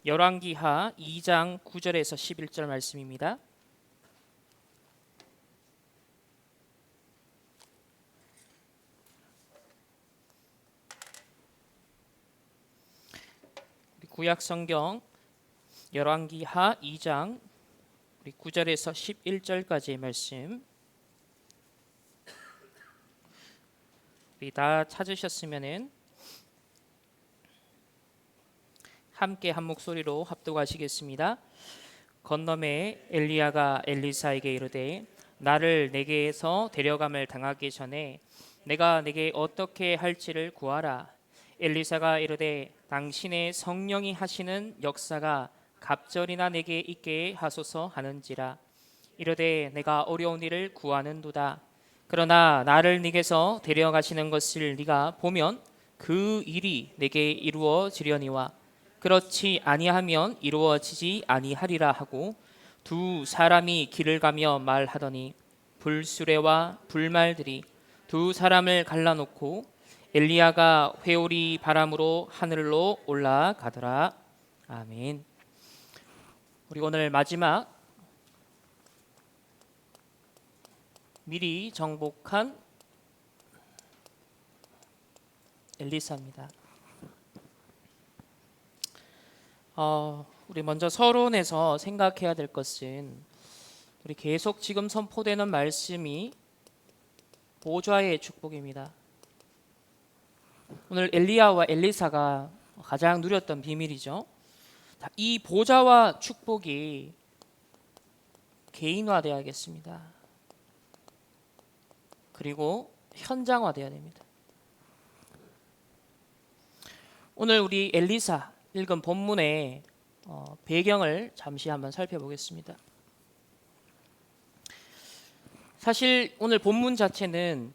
열왕기하 2장 9절에서 11절 말씀입니다. 구약 성경 열왕기하 2장 9절에서 11절까지의 말씀, 우리 다 찾으셨으면은 함께 한 목소리로 합독하시겠습니다. 건너매 엘리야가 엘리사에게 이르되 나를 내게에서 데려감을 당하기 전에 내가 내게 어떻게 할지를 구하라. 엘리사가 이르되 당신의 성령이 하시는 역사가 갑절이나 내게 있게 하소서 하는지라. 이르되 내가 어려운 일을 구하는도다. 그러나 나를 네게서 데려가시는 것을 네가 보면 그 일이 내게 이루어지려니와 그렇지 아니하면 이루어지지 아니하리라 하고 두 사람이 길을 가며 말하더니 불수레와 불말들이 두 사람을 갈라놓고 엘리야가 회오리 바람으로 하늘로 올라가더라. 아멘. 우리 오늘 마지막 미리 정복한 엘리사입니다. 우리 먼저 서론에서 생각해야 될 것은 우리 계속 지금 선포되는 말씀이 보좌의 축복입니다. 오늘 엘리야와 엘리사가 가장 누렸던 비밀이죠. 이 보좌와 축복이 개인화되어야겠습니다. 그리고 현장화되어야 됩니다. 오늘 우리 엘리사 읽은 본문의 배경을 잠시 한번 살펴보겠습니다. 사실 오늘 본문 자체는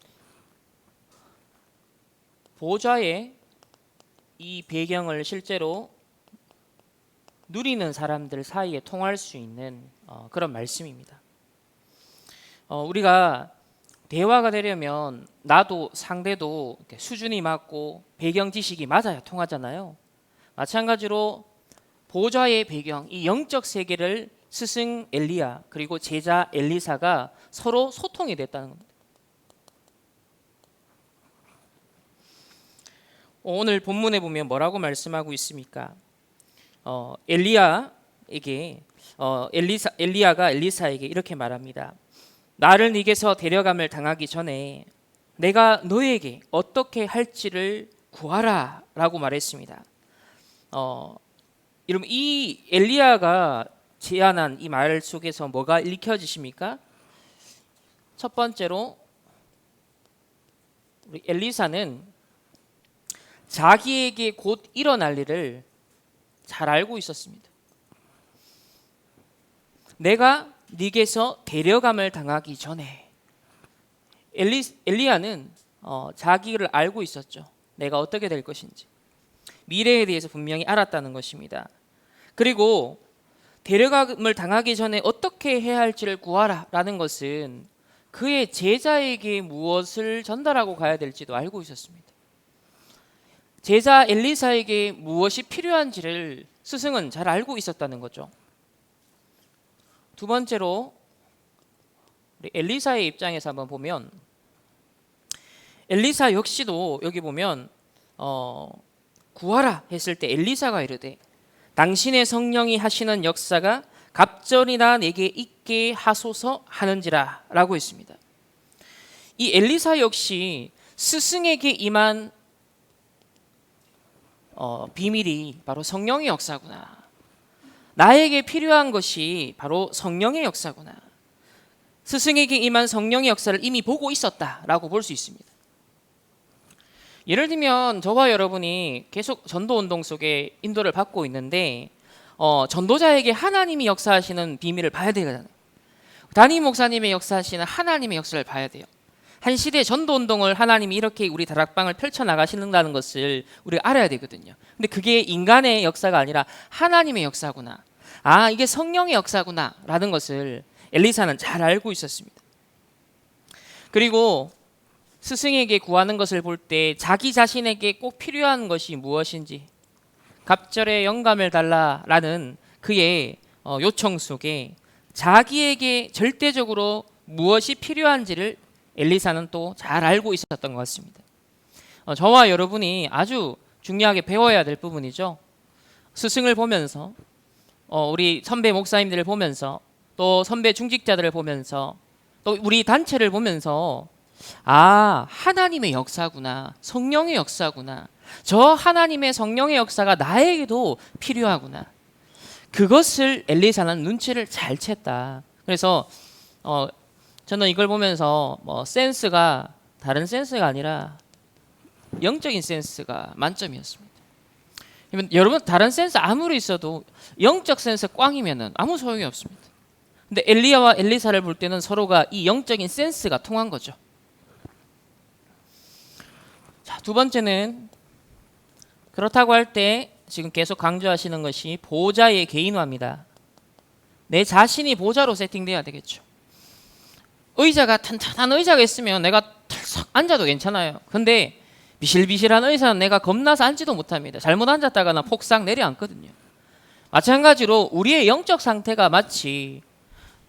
보좌의 이 배경을 실제로 누리는 사람들 사이에 통할 수 있는 그런 말씀입니다. 우리가 대화가 되려면 나도 상대도 수준이 맞고 배경 지식이 맞아야 통하잖아요. 마찬가지로 보좌의 배경, 이 영적 세계를 스승 엘리야 그리고 제자 엘리사가 서로 소통이 됐다는 겁니다. 오늘 본문에 보면 뭐라고 말씀하고 있습니까? 엘리야가 엘리사에게 이렇게 말합니다. 나를 네게서 데려감을 당하기 전에 내가 너에게 어떻게 할지를 구하라 라고 말했습니다. 여러분, 이 엘리야가 제안한 이 말 속에서 뭐가 읽혀지십니까? 첫 번째로 우리 엘리사는 자기에게 곧 일어날 일을 잘 알고 있었습니다. 내가 네게서 데려감을 당하기 전에 엘리야는 자기를 알고 있었죠. 내가 어떻게 될 것인지. 미래에 대해서 분명히 알았다는 것입니다. 그리고 데려감을 당하기 전에 어떻게 해야 할지를 구하라 라는 것은 그의 제자에게 무엇을 전달하고 가야 될지도 알고 있었습니다. 제자 엘리사에게 무엇이 필요한지를 스승은 잘 알고 있었다는 거죠. 두 번째로 우리 엘리사의 입장에서 한번 보면 엘리사 역시도 여기 보면 구하라 했을 때 엘리사가 이르되 당신의 성령이 하시는 역사가 갑절이나 내게 있게 하소서 하는지라 라고 했습니다. 이 엘리사 역시 스승에게 임한 비밀이 바로 성령의 역사구나. 나에게 필요한 것이 바로 성령의 역사구나. 스승에게 임한 성령의 역사를 이미 보고 있었다라고 볼 수 있습니다. 예를 들면 저와 여러분이 계속 전도운동 속에 인도를 받고 있는데 전도자에게 하나님이 역사하시는 비밀을 봐야 되거든요. 담임 목사님의 역사하시는 하나님의 역사를 봐야 돼요. 한 시대 전도운동을 하나님이 이렇게 우리 다락방을 펼쳐나가시는다는 것을 우리가 알아야 되거든요. 근데 그게 인간의 역사가 아니라 하나님의 역사구나. 아, 이게 성령의 역사구나 라는 것을 엘리사는 잘 알고 있었습니다. 그리고 스승에게 구하는 것을 볼 때 자기 자신에게 꼭 필요한 것이 무엇인지 갑절에 영감을 달라라는 그의 요청 속에 자기에게 절대적으로 무엇이 필요한지를 엘리사는 또 잘 알고 있었던 것 같습니다. 저와 여러분이 아주 중요하게 배워야 될 부분이죠. 스승을 보면서 우리 선배 목사님들을 보면서 또 선배 중직자들을 보면서 또 우리 단체를 보면서 아, 하나님의 역사구나, 성령의 역사구나, 저 하나님의 성령의 역사가 나에게도 필요하구나, 그것을 엘리사는 눈치를 잘 챘다. 그래서 저는 이걸 보면서 센스가 다른 센스가 아니라 영적인 센스가 만점이었습니다. 여러분, 다른 센스 아무리 있어도 영적 센스 꽝이면은 아무 소용이 없습니다. 근데 엘리야와 엘리사를 볼 때는 서로가 이 영적인 센스가 통한 거죠. 자, 두 번째는 그렇다고 할 때 지금 계속 강조하시는 것이 보좌의 개인화입니다. 내 자신이 보좌로 세팅돼야 되겠죠. 의자가 탄탄한 의자가 있으면 내가 털썩 앉아도 괜찮아요. 근데 비실비실한 의자는 내가 겁나서 앉지도 못합니다. 잘못 앉았다가는 폭삭 내려앉거든요. 마찬가지로 우리의 영적 상태가 마치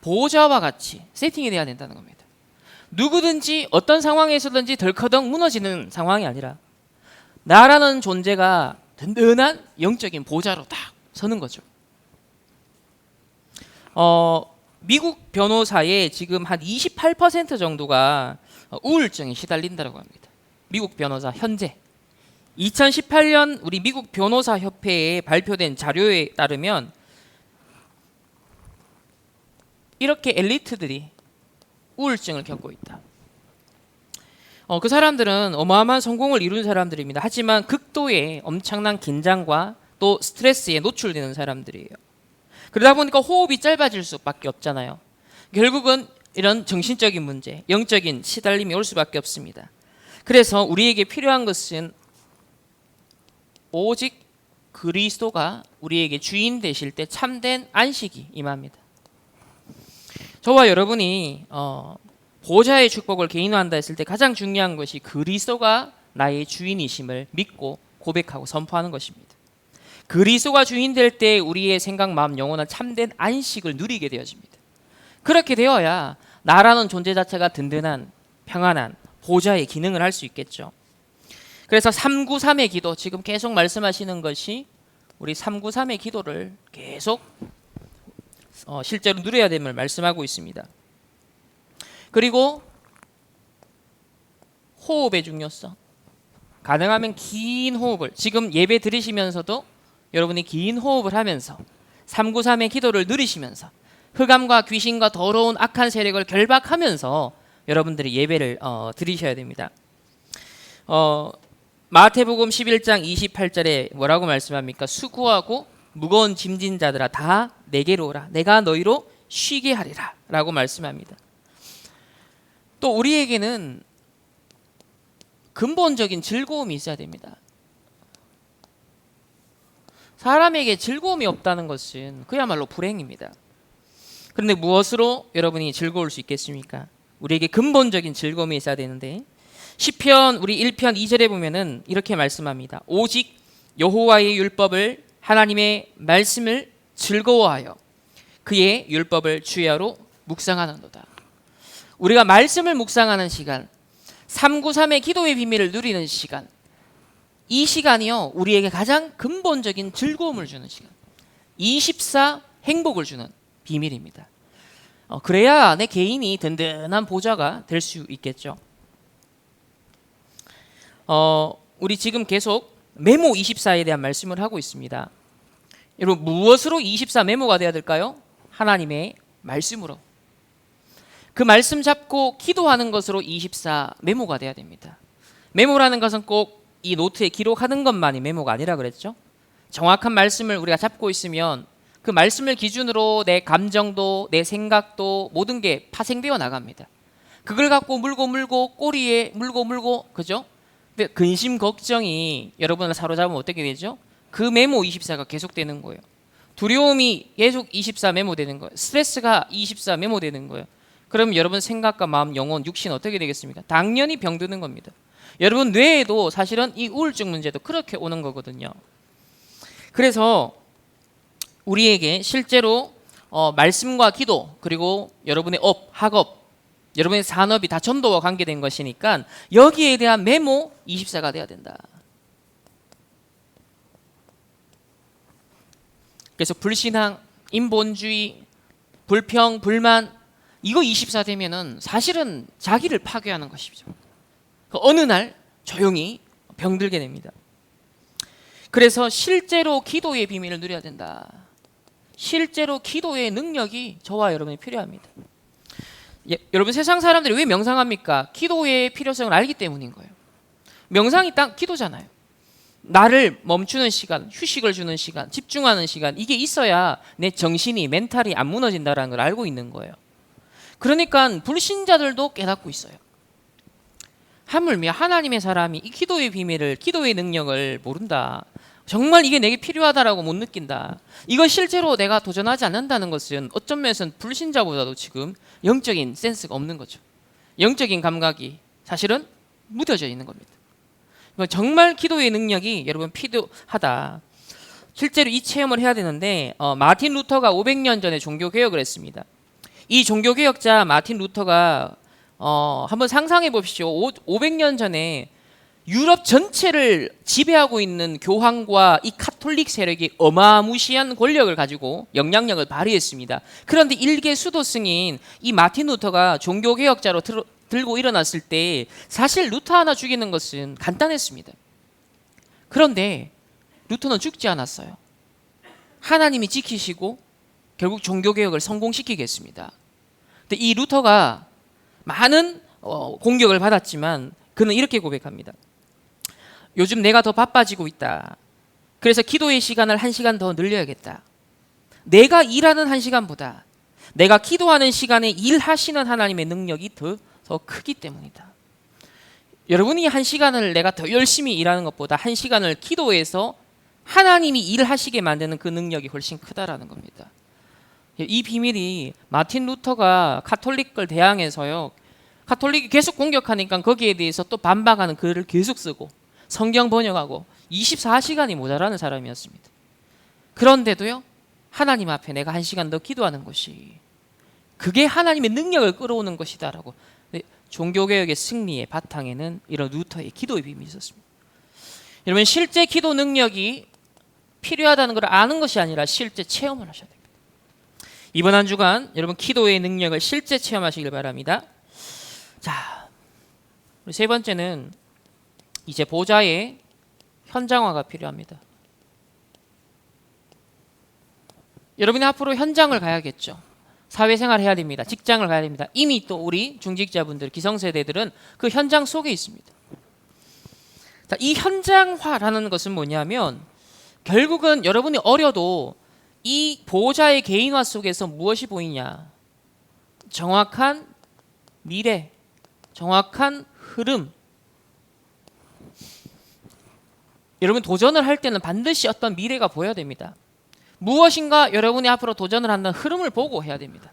보좌와 같이 세팅이 돼야 된다는 겁니다. 누구든지 어떤 상황에서든지 덜커덩 무너지는 상황이 아니라 나라는 존재가 든든한 영적인 보좌로 딱 서는 거죠. 미국 변호사의 지금 한 28% 정도가 우울증에 시달린다고 합니다. 미국 변호사 현재 2018년 우리 미국 변호사 협회에 발표된 자료에 따르면 이렇게 엘리트들이 우울증을 겪고 있다. 그 사람들은 어마어마한 성공을 이룬 사람들입니다. 하지만 극도의 엄청난 긴장과 또 스트레스에 노출되는 사람들이에요. 그러다 보니까 호흡이 짧아질 수밖에 없잖아요. 결국은 이런 정신적인 문제, 영적인 시달림이 올 수밖에 없습니다. 그래서 우리에게 필요한 것은 오직 그리스도가 우리에게 주인 되실 때 참된 안식이 임합니다. 저와 여러분이 보좌의 축복을 개인화한다 했을 때 가장 중요한 것이 그리스도가 나의 주인이심을 믿고 고백하고 선포하는 것입니다. 그리스도가 주인 될 때 우리의 생각, 마음, 영혼은 참된 안식을 누리게 되어집니다. 그렇게 되어야 나라는 존재 자체가 든든한, 평안한 보좌의 기능을 할 수 있겠죠. 그래서 393의 기도, 지금 계속 말씀하시는 것이 우리 393의 기도를 계속 실제로 누려야 됨을 말씀하고 있습니다. 그리고 호흡의 중요성, 가능하면 긴 호흡을, 지금 예배 드리시면서도 여러분이 긴 호흡을 하면서 393의 기도를 누리시면서 흑암과 귀신과 더러운 악한 세력을 결박하면서 여러분들이 예배를 드리셔야 됩니다. 마태복음 11장 28절에 뭐라고 말씀합니까? 수고하고 무거운 짐진 자들아 다 내게로 오라, 내가 너희로 쉬게 하리라 라고 말씀합니다. 또 우리에게는 근본적인 즐거움이 있어야 됩니다. 사람에게 즐거움이 없다는 것은 그야말로 불행입니다. 그런데 무엇으로 여러분이 즐거울 수 있겠습니까? 우리에게 근본적인 즐거움이 있어야 되는데 시편 우리 1편 2절에 보면은 이렇게 말씀합니다. 오직 여호와의 율법을, 하나님의 말씀을 즐거워하여 그의 율법을 주야로 묵상하는도다. 우리가 말씀을 묵상하는 시간, 393의 기도의 비밀을 누리는 시간, 이 시간이요 우리에게 가장 근본적인 즐거움을 주는 시간, 24 행복을 주는 비밀입니다. 그래야 내 개인이 든든한 보좌가 될 수 있겠죠. 우리 지금 계속 메모 24에 대한 말씀을 하고 있습니다. 여러분, 무엇으로 24 메모가 돼야 될까요? 하나님의 말씀으로. 그 말씀 잡고 기도하는 것으로 24 메모가 돼야 됩니다. 메모라는 것은 꼭 이 노트에 기록하는 것만이 메모가 아니라 그랬죠. 정확한 말씀을 우리가 잡고 있으면 그 말씀을 기준으로 내 감정도 내 생각도 모든 게 파생되어 나갑니다. 그걸 갖고 물고 꼬리에 물고 그죠? 근데 근심 걱정이 여러분을 사로잡으면 어떻게 되죠? 그 메모 24가 계속되는 거예요. 두려움이 계속 24 메모되는 거예요. 스트레스가 24 메모되는 거예요. 그럼 여러분 생각과 마음, 영혼, 육신 어떻게 되겠습니까? 당연히 병드는 겁니다. 여러분 뇌에도 사실은 이 우울증 문제도 그렇게 오는 거거든요. 그래서 우리에게 실제로 말씀과 기도, 그리고 여러분의 업, 학업, 여러분의 산업이 다 전도와 관계된 것이니까 여기에 대한 메모 24가 돼야 된다. 그래서 불신앙, 인본주의, 불평, 불만, 이거 24 되면은 사실은 자기를 파괴하는 것이죠. 어느 날 조용히 병들게 됩니다. 그래서 실제로 기도의 비밀을 누려야 된다. 실제로 기도의 능력이 저와 여러분이 필요합니다. 여러분, 세상 사람들이 왜 명상합니까? 기도의 필요성을 알기 때문인 거예요. 명상이 딱 기도잖아요. 나를 멈추는 시간, 휴식을 주는 시간, 집중하는 시간, 이게 있어야 내 정신이, 멘탈이 안 무너진다는 걸 알고 있는 거예요. 그러니까 불신자들도 깨닫고 있어요. 하물며 하나님의 사람이 이 기도의 비밀을, 기도의 능력을 모른다. 정말 이게 내게 필요하다라고 못 느낀다. 이거 실제로 내가 도전하지 않는다는 것은 어떤 면에서는 불신자보다도 지금 영적인 센스가 없는 거죠. 영적인 감각이 사실은 무뎌져 있는 겁니다. 정말 기도의 능력이 여러분 필요하다. 실제로 이 체험을 해야 되는데 마틴 루터가 500년 전에 종교개혁을 했습니다. 이 종교개혁자 마틴 루터가 한번 상상해 보십시오. 500년 전에 유럽 전체를 지배하고 있는 교황과 이 카톨릭 세력이 어마무시한 권력을 가지고 영향력을 발휘했습니다. 그런데 일개 수도 승인 이 마틴 루터가 종교개혁자로 들고 일어났을 때 사실 루터 하나 죽이는 것은 간단했습니다. 그런데 루터는 죽지 않았어요. 하나님이 지키시고 결국 종교개혁을 성공시키겠습니다. 근데 이 루터가 많은 공격을 받았지만 그는 이렇게 고백합니다. 요즘 내가 더 바빠지고 있다. 그래서 기도의 시간을 1시간 더 늘려야겠다. 내가 일하는 1시간보다 내가 기도하는 시간에 일하시는 하나님의 능력이 더 크기 때문이다. 여러분이 1시간을 내가 더 열심히 일하는 것보다 1시간을 기도해서 하나님이 일하시게 만드는 그 능력이 훨씬 크다라는 겁니다. 이 비밀이 마틴 루터가 카톨릭을 대항해서요. 카톨릭이 계속 공격하니까 거기에 대해서 또 반박하는 글을 계속 쓰고 성경 번역하고 24시간이 모자라는 사람이었습니다. 그런데도요. 하나님 앞에 내가 1시간 더 기도하는 것이 그게 하나님의 능력을 끌어오는 것이다라고. 종교개혁의 승리의 바탕에는 이런 루터의 기도의 비밀이 있었습니다. 여러분, 실제 기도 능력이 필요하다는 걸 아는 것이 아니라 실제 체험을 하셔야 됩니다. 이번 한 주간 여러분 기도의 능력을 실제 체험하시길 바랍니다. 자, 우리 세 번째는 이제 보좌의 현장화가 필요합니다. 여러분이 앞으로 현장을 가야겠죠. 사회생활 해야 됩니다. 직장을 가야 됩니다. 이미 또 우리 중직자분들, 기성세대들은 그 현장 속에 있습니다. 자, 이 현장화라는 것은 뭐냐면 결국은 여러분이 어려도 이 보호자의 개인화 속에서 무엇이 보이냐? 정확한 미래, 정확한 흐름. 여러분 도전을 할 때는 반드시 어떤 미래가 보여야 됩니다. 무엇인가 여러분이 앞으로 도전을 한다는 흐름을 보고 해야 됩니다.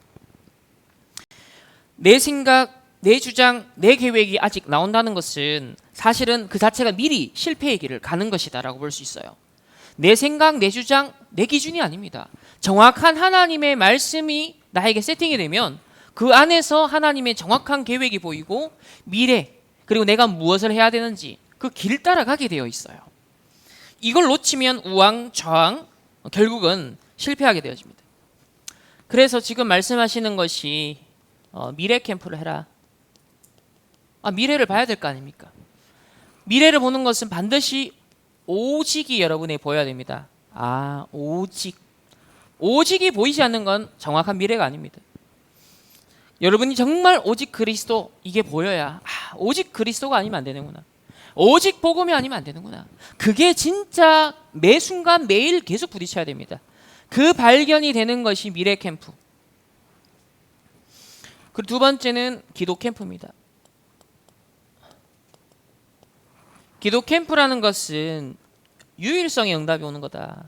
내 생각, 내 주장, 내 계획이 아직 나온다는 것은 사실은 그 자체가 미리 실패의 길을 가는 것이다라고 볼 수 있어요. 내 생각, 내 주장, 내 기준이 아닙니다. 정확한 하나님의 말씀이 나에게 세팅이 되면 그 안에서 하나님의 정확한 계획이 보이고 미래, 그리고 내가 무엇을 해야 되는지 그 길을 따라가게 되어 있어요. 이걸 놓치면 우왕좌왕 결국은 실패하게 되어집니다. 그래서 지금 말씀하시는 것이 미래 캠프를 해라. 미래를 봐야 될 거 아닙니까? 미래를 보는 것은 반드시 오직이 여러분에 보여야 됩니다. 오직이 보이지 않는 건 정확한 미래가 아닙니다. 여러분이 정말 오직 그리스도 이게 보여야 오직 그리스도가 아니면 안 되는구나. 오직 복음이 아니면 안 되는구나. 그게 진짜 매 순간 매일 계속 부딪혀야 됩니다. 그 발견이 되는 것이 미래 캠프. 그리고 두 번째는 기도 캠프입니다. 기도 캠프라는 것은 유일성의 응답이 오는 거다.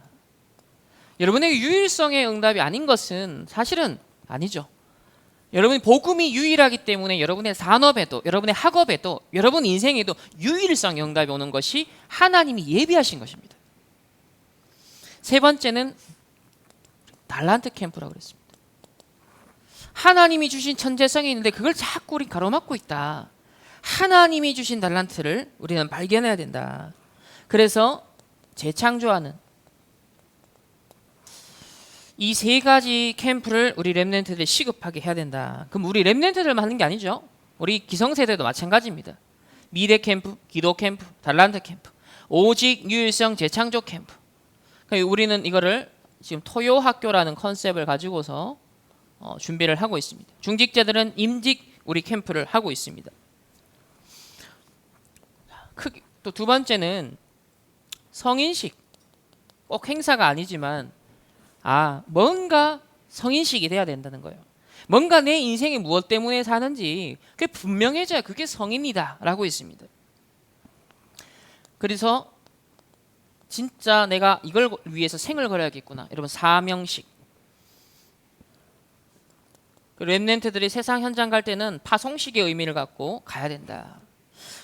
여러분에게 유일성의 응답이 아닌 것은 사실은 아니죠. 여러분이 복음이 유일하기 때문에 여러분의 산업에도, 여러분의 학업에도, 여러분 인생에도 유일성의 응답이 오는 것이 하나님이 예비하신 것입니다. 세 번째는 달란트 캠프라고 그랬습니다. 하나님이 주신 천재성이 있는데 그걸 자꾸 우리 가로막고 있다. 하나님이 주신 달란트를 우리는 발견해야 된다. 그래서 재창조하는 이 세 가지 캠프를 우리 렘넌트들이 시급하게 해야 된다. 그럼 우리 렘넌트들만 하는 게 아니죠. 우리 기성세대도 마찬가지입니다. 미래 캠프, 기도 캠프, 달란트 캠프, 오직 유일성 재창조 캠프. 그러니까 우리는 이거를 지금 토요 학교라는 컨셉을 가지고서 준비를 하고 있습니다. 중직자들은 임직 우리 캠프를 하고 있습니다. 또 두 번째는 성인식. 꼭 행사가 아니지만 뭔가 성인식이 돼야 된다는 거예요. 뭔가 내 인생이 무엇 때문에 사는지 그게 분명해져야 그게 성인이다 라고 있습니다. 그래서 진짜 내가 이걸 위해서 생을 걸어야겠구나. 여러분 사명식. 렘넌트들이 세상 현장 갈 때는 파송식의 의미를 갖고 가야 된다.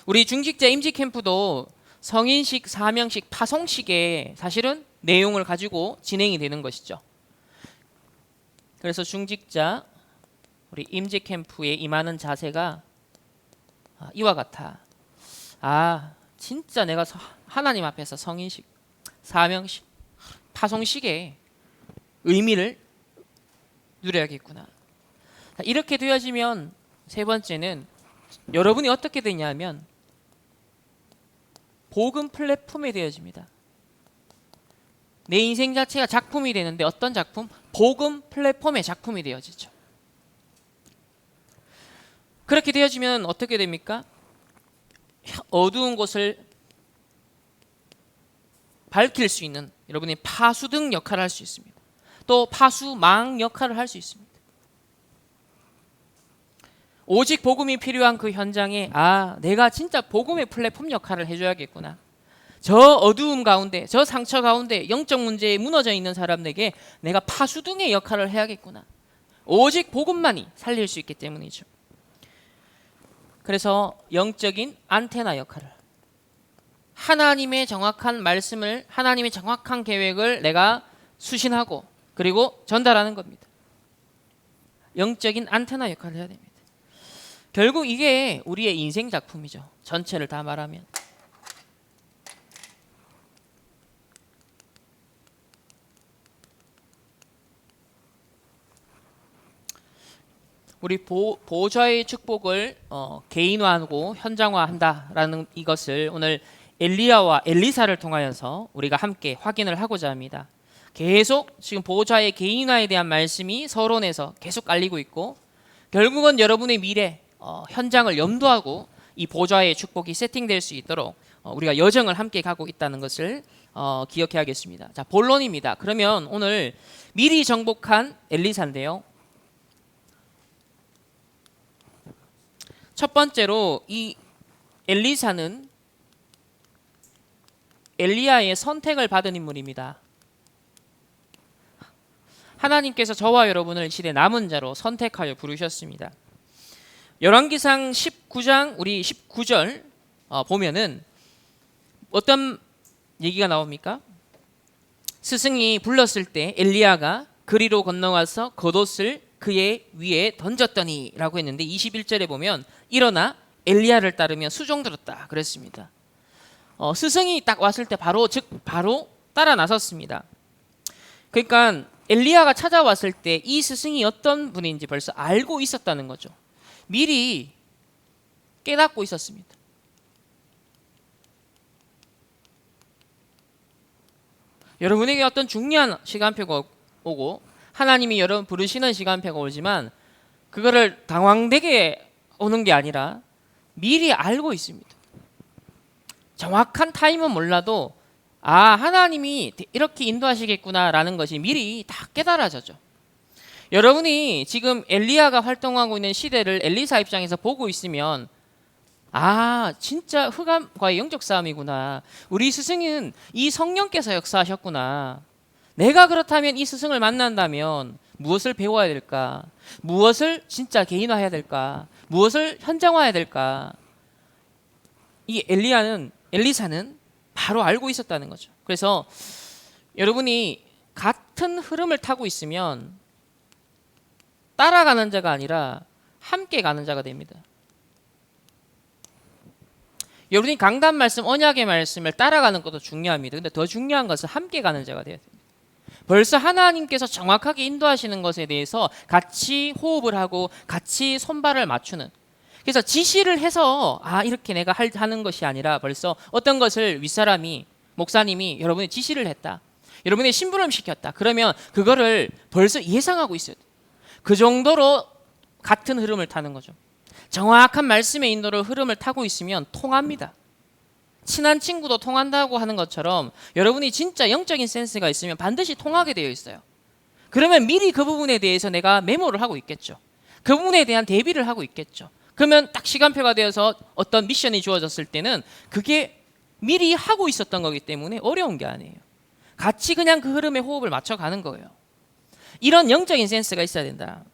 우리 중직자 임직 캠프도 성인식, 사명식, 파송식의 사실은 내용을 가지고 진행이 되는 것이죠. 그래서 중직자 우리 임직 캠프에 임하는 자세가 이와 같아. 진짜 내가 하나님 앞에서 성인식, 사명식, 파송식의 의미를 누려야겠구나. 이렇게 되어지면 세 번째는 여러분이 어떻게 되냐면 복음 플랫폼이 되어집니다. 내 인생 자체가 작품이 되는데 어떤 작품? 복음 플랫폼의 작품이 되어지죠. 그렇게 되어지면 어떻게 됩니까? 어두운 곳을 밝힐 수 있는 여러분이 파수등 역할을 할 수 있습니다. 또 파수망 역할을 할 수 있습니다. 오직 복음이 필요한 그 현장에 내가 진짜 복음의 플랫폼 역할을 해줘야겠구나. 저 어두움 가운데, 저 상처 가운데 영적 문제에 무너져 있는 사람에게 내가 파수등의 역할을 해야겠구나. 오직 복음만이 살릴 수 있기 때문이죠. 그래서 영적인 안테나 역할을, 하나님의 정확한 말씀을, 하나님의 정확한 계획을 내가 수신하고 그리고 전달하는 겁니다. 영적인 안테나 역할을 해야 됩니다. 결국 이게 우리의 인생 작품이죠. 전체를 다 말하면. 우리 보좌의 축복을 개인화하고 현장화한다라는 이것을 오늘 엘리야와 엘리사를 통하여서 우리가 함께 확인을 하고자 합니다. 계속 지금 보좌의 개인화에 대한 말씀이 서론에서 계속 알리고 있고, 결국은 여러분의 미래 현장을 염두하고 이 보좌의 축복이 세팅될 수 있도록 우리가 여정을 함께 가고 있다는 것을 기억해야겠습니다. 자, 본론입니다. 그러면 오늘 미리 정복한 엘리사인데요. 첫 번째로 이 엘리사는 엘리야의 선택을 받은 인물입니다. 하나님께서 저와 여러분을 시대 남은 자로 선택하여 부르셨습니다. 열왕기상 19장 우리 19절 보면은 어떤 얘기가 나옵니까? 스승이 불렀을 때 엘리야가 그리로 건너와서 겉옷을 그의 위에 던졌더니 라고 했는데 21절에 보면 일어나 엘리야를 따르며 수종들었다 그랬습니다. 스승이 딱 왔을 때 바로 따라 나섰습니다. 그러니까 엘리야가 찾아왔을 때 이 스승이 어떤 분인지 벌써 알고 있었다는 거죠. 미리 깨닫고 있었습니다. 여러분에게 어떤 중요한 시간표가 오고 하나님이 여러분 부르시는 시간표가 오지만 그거를 당황되게 오는 게 아니라 미리 알고 있습니다. 정확한 타임은 몰라도 하나님이 이렇게 인도하시겠구나라는 것이 미리 다 깨달아졌죠. 여러분이 지금 엘리야가 활동하고 있는 시대를 엘리사 입장에서 보고 있으면 진짜 흑암과의 영적 싸움이구나. 우리 스승은 이 성령께서 역사하셨구나. 내가 그렇다면 이 스승을 만난다면 무엇을 배워야 될까? 무엇을 진짜 개인화해야 될까? 무엇을 현장화해야 될까? 이 엘리사는 바로 알고 있었다는 거죠. 그래서 여러분이 같은 흐름을 타고 있으면 따라가는 자가 아니라 함께 가는 자가 됩니다. 여러분이 강단 말씀, 언약의 말씀을 따라가는 것도 중요합니다. 근데 더 중요한 것은 함께 가는 자가 되어야 됩니다. 벌써 하나님께서 정확하게 인도하시는 것에 대해서 같이 호흡을 하고 같이 손발을 맞추는, 그래서 지시를 해서 이렇게 내가 하는 것이 아니라 벌써 어떤 것을 윗사람이, 목사님이 여러분의 지시를 했다, 여러분의 심부름 시켰다, 그러면 그거를 벌써 예상하고 있어요. 그 정도로 같은 흐름을 타는 거죠. 정확한 말씀의 인도를 흐름을 타고 있으면 통합니다. 친한 친구도 통한다고 하는 것처럼 여러분이 진짜 영적인 센스가 있으면 반드시 통하게 되어 있어요. 그러면 미리 그 부분에 대해서 내가 메모를 하고 있겠죠. 그 부분에 대한 대비를 하고 있겠죠. 그러면 딱 시간표가 되어서 어떤 미션이 주어졌을 때는 그게 미리 하고 있었던 거기 때문에 어려운 게 아니에요. 같이 그냥 그 흐름에 호흡을 맞춰가는 거예요. 이런 영적인 센스가 있어야 된다.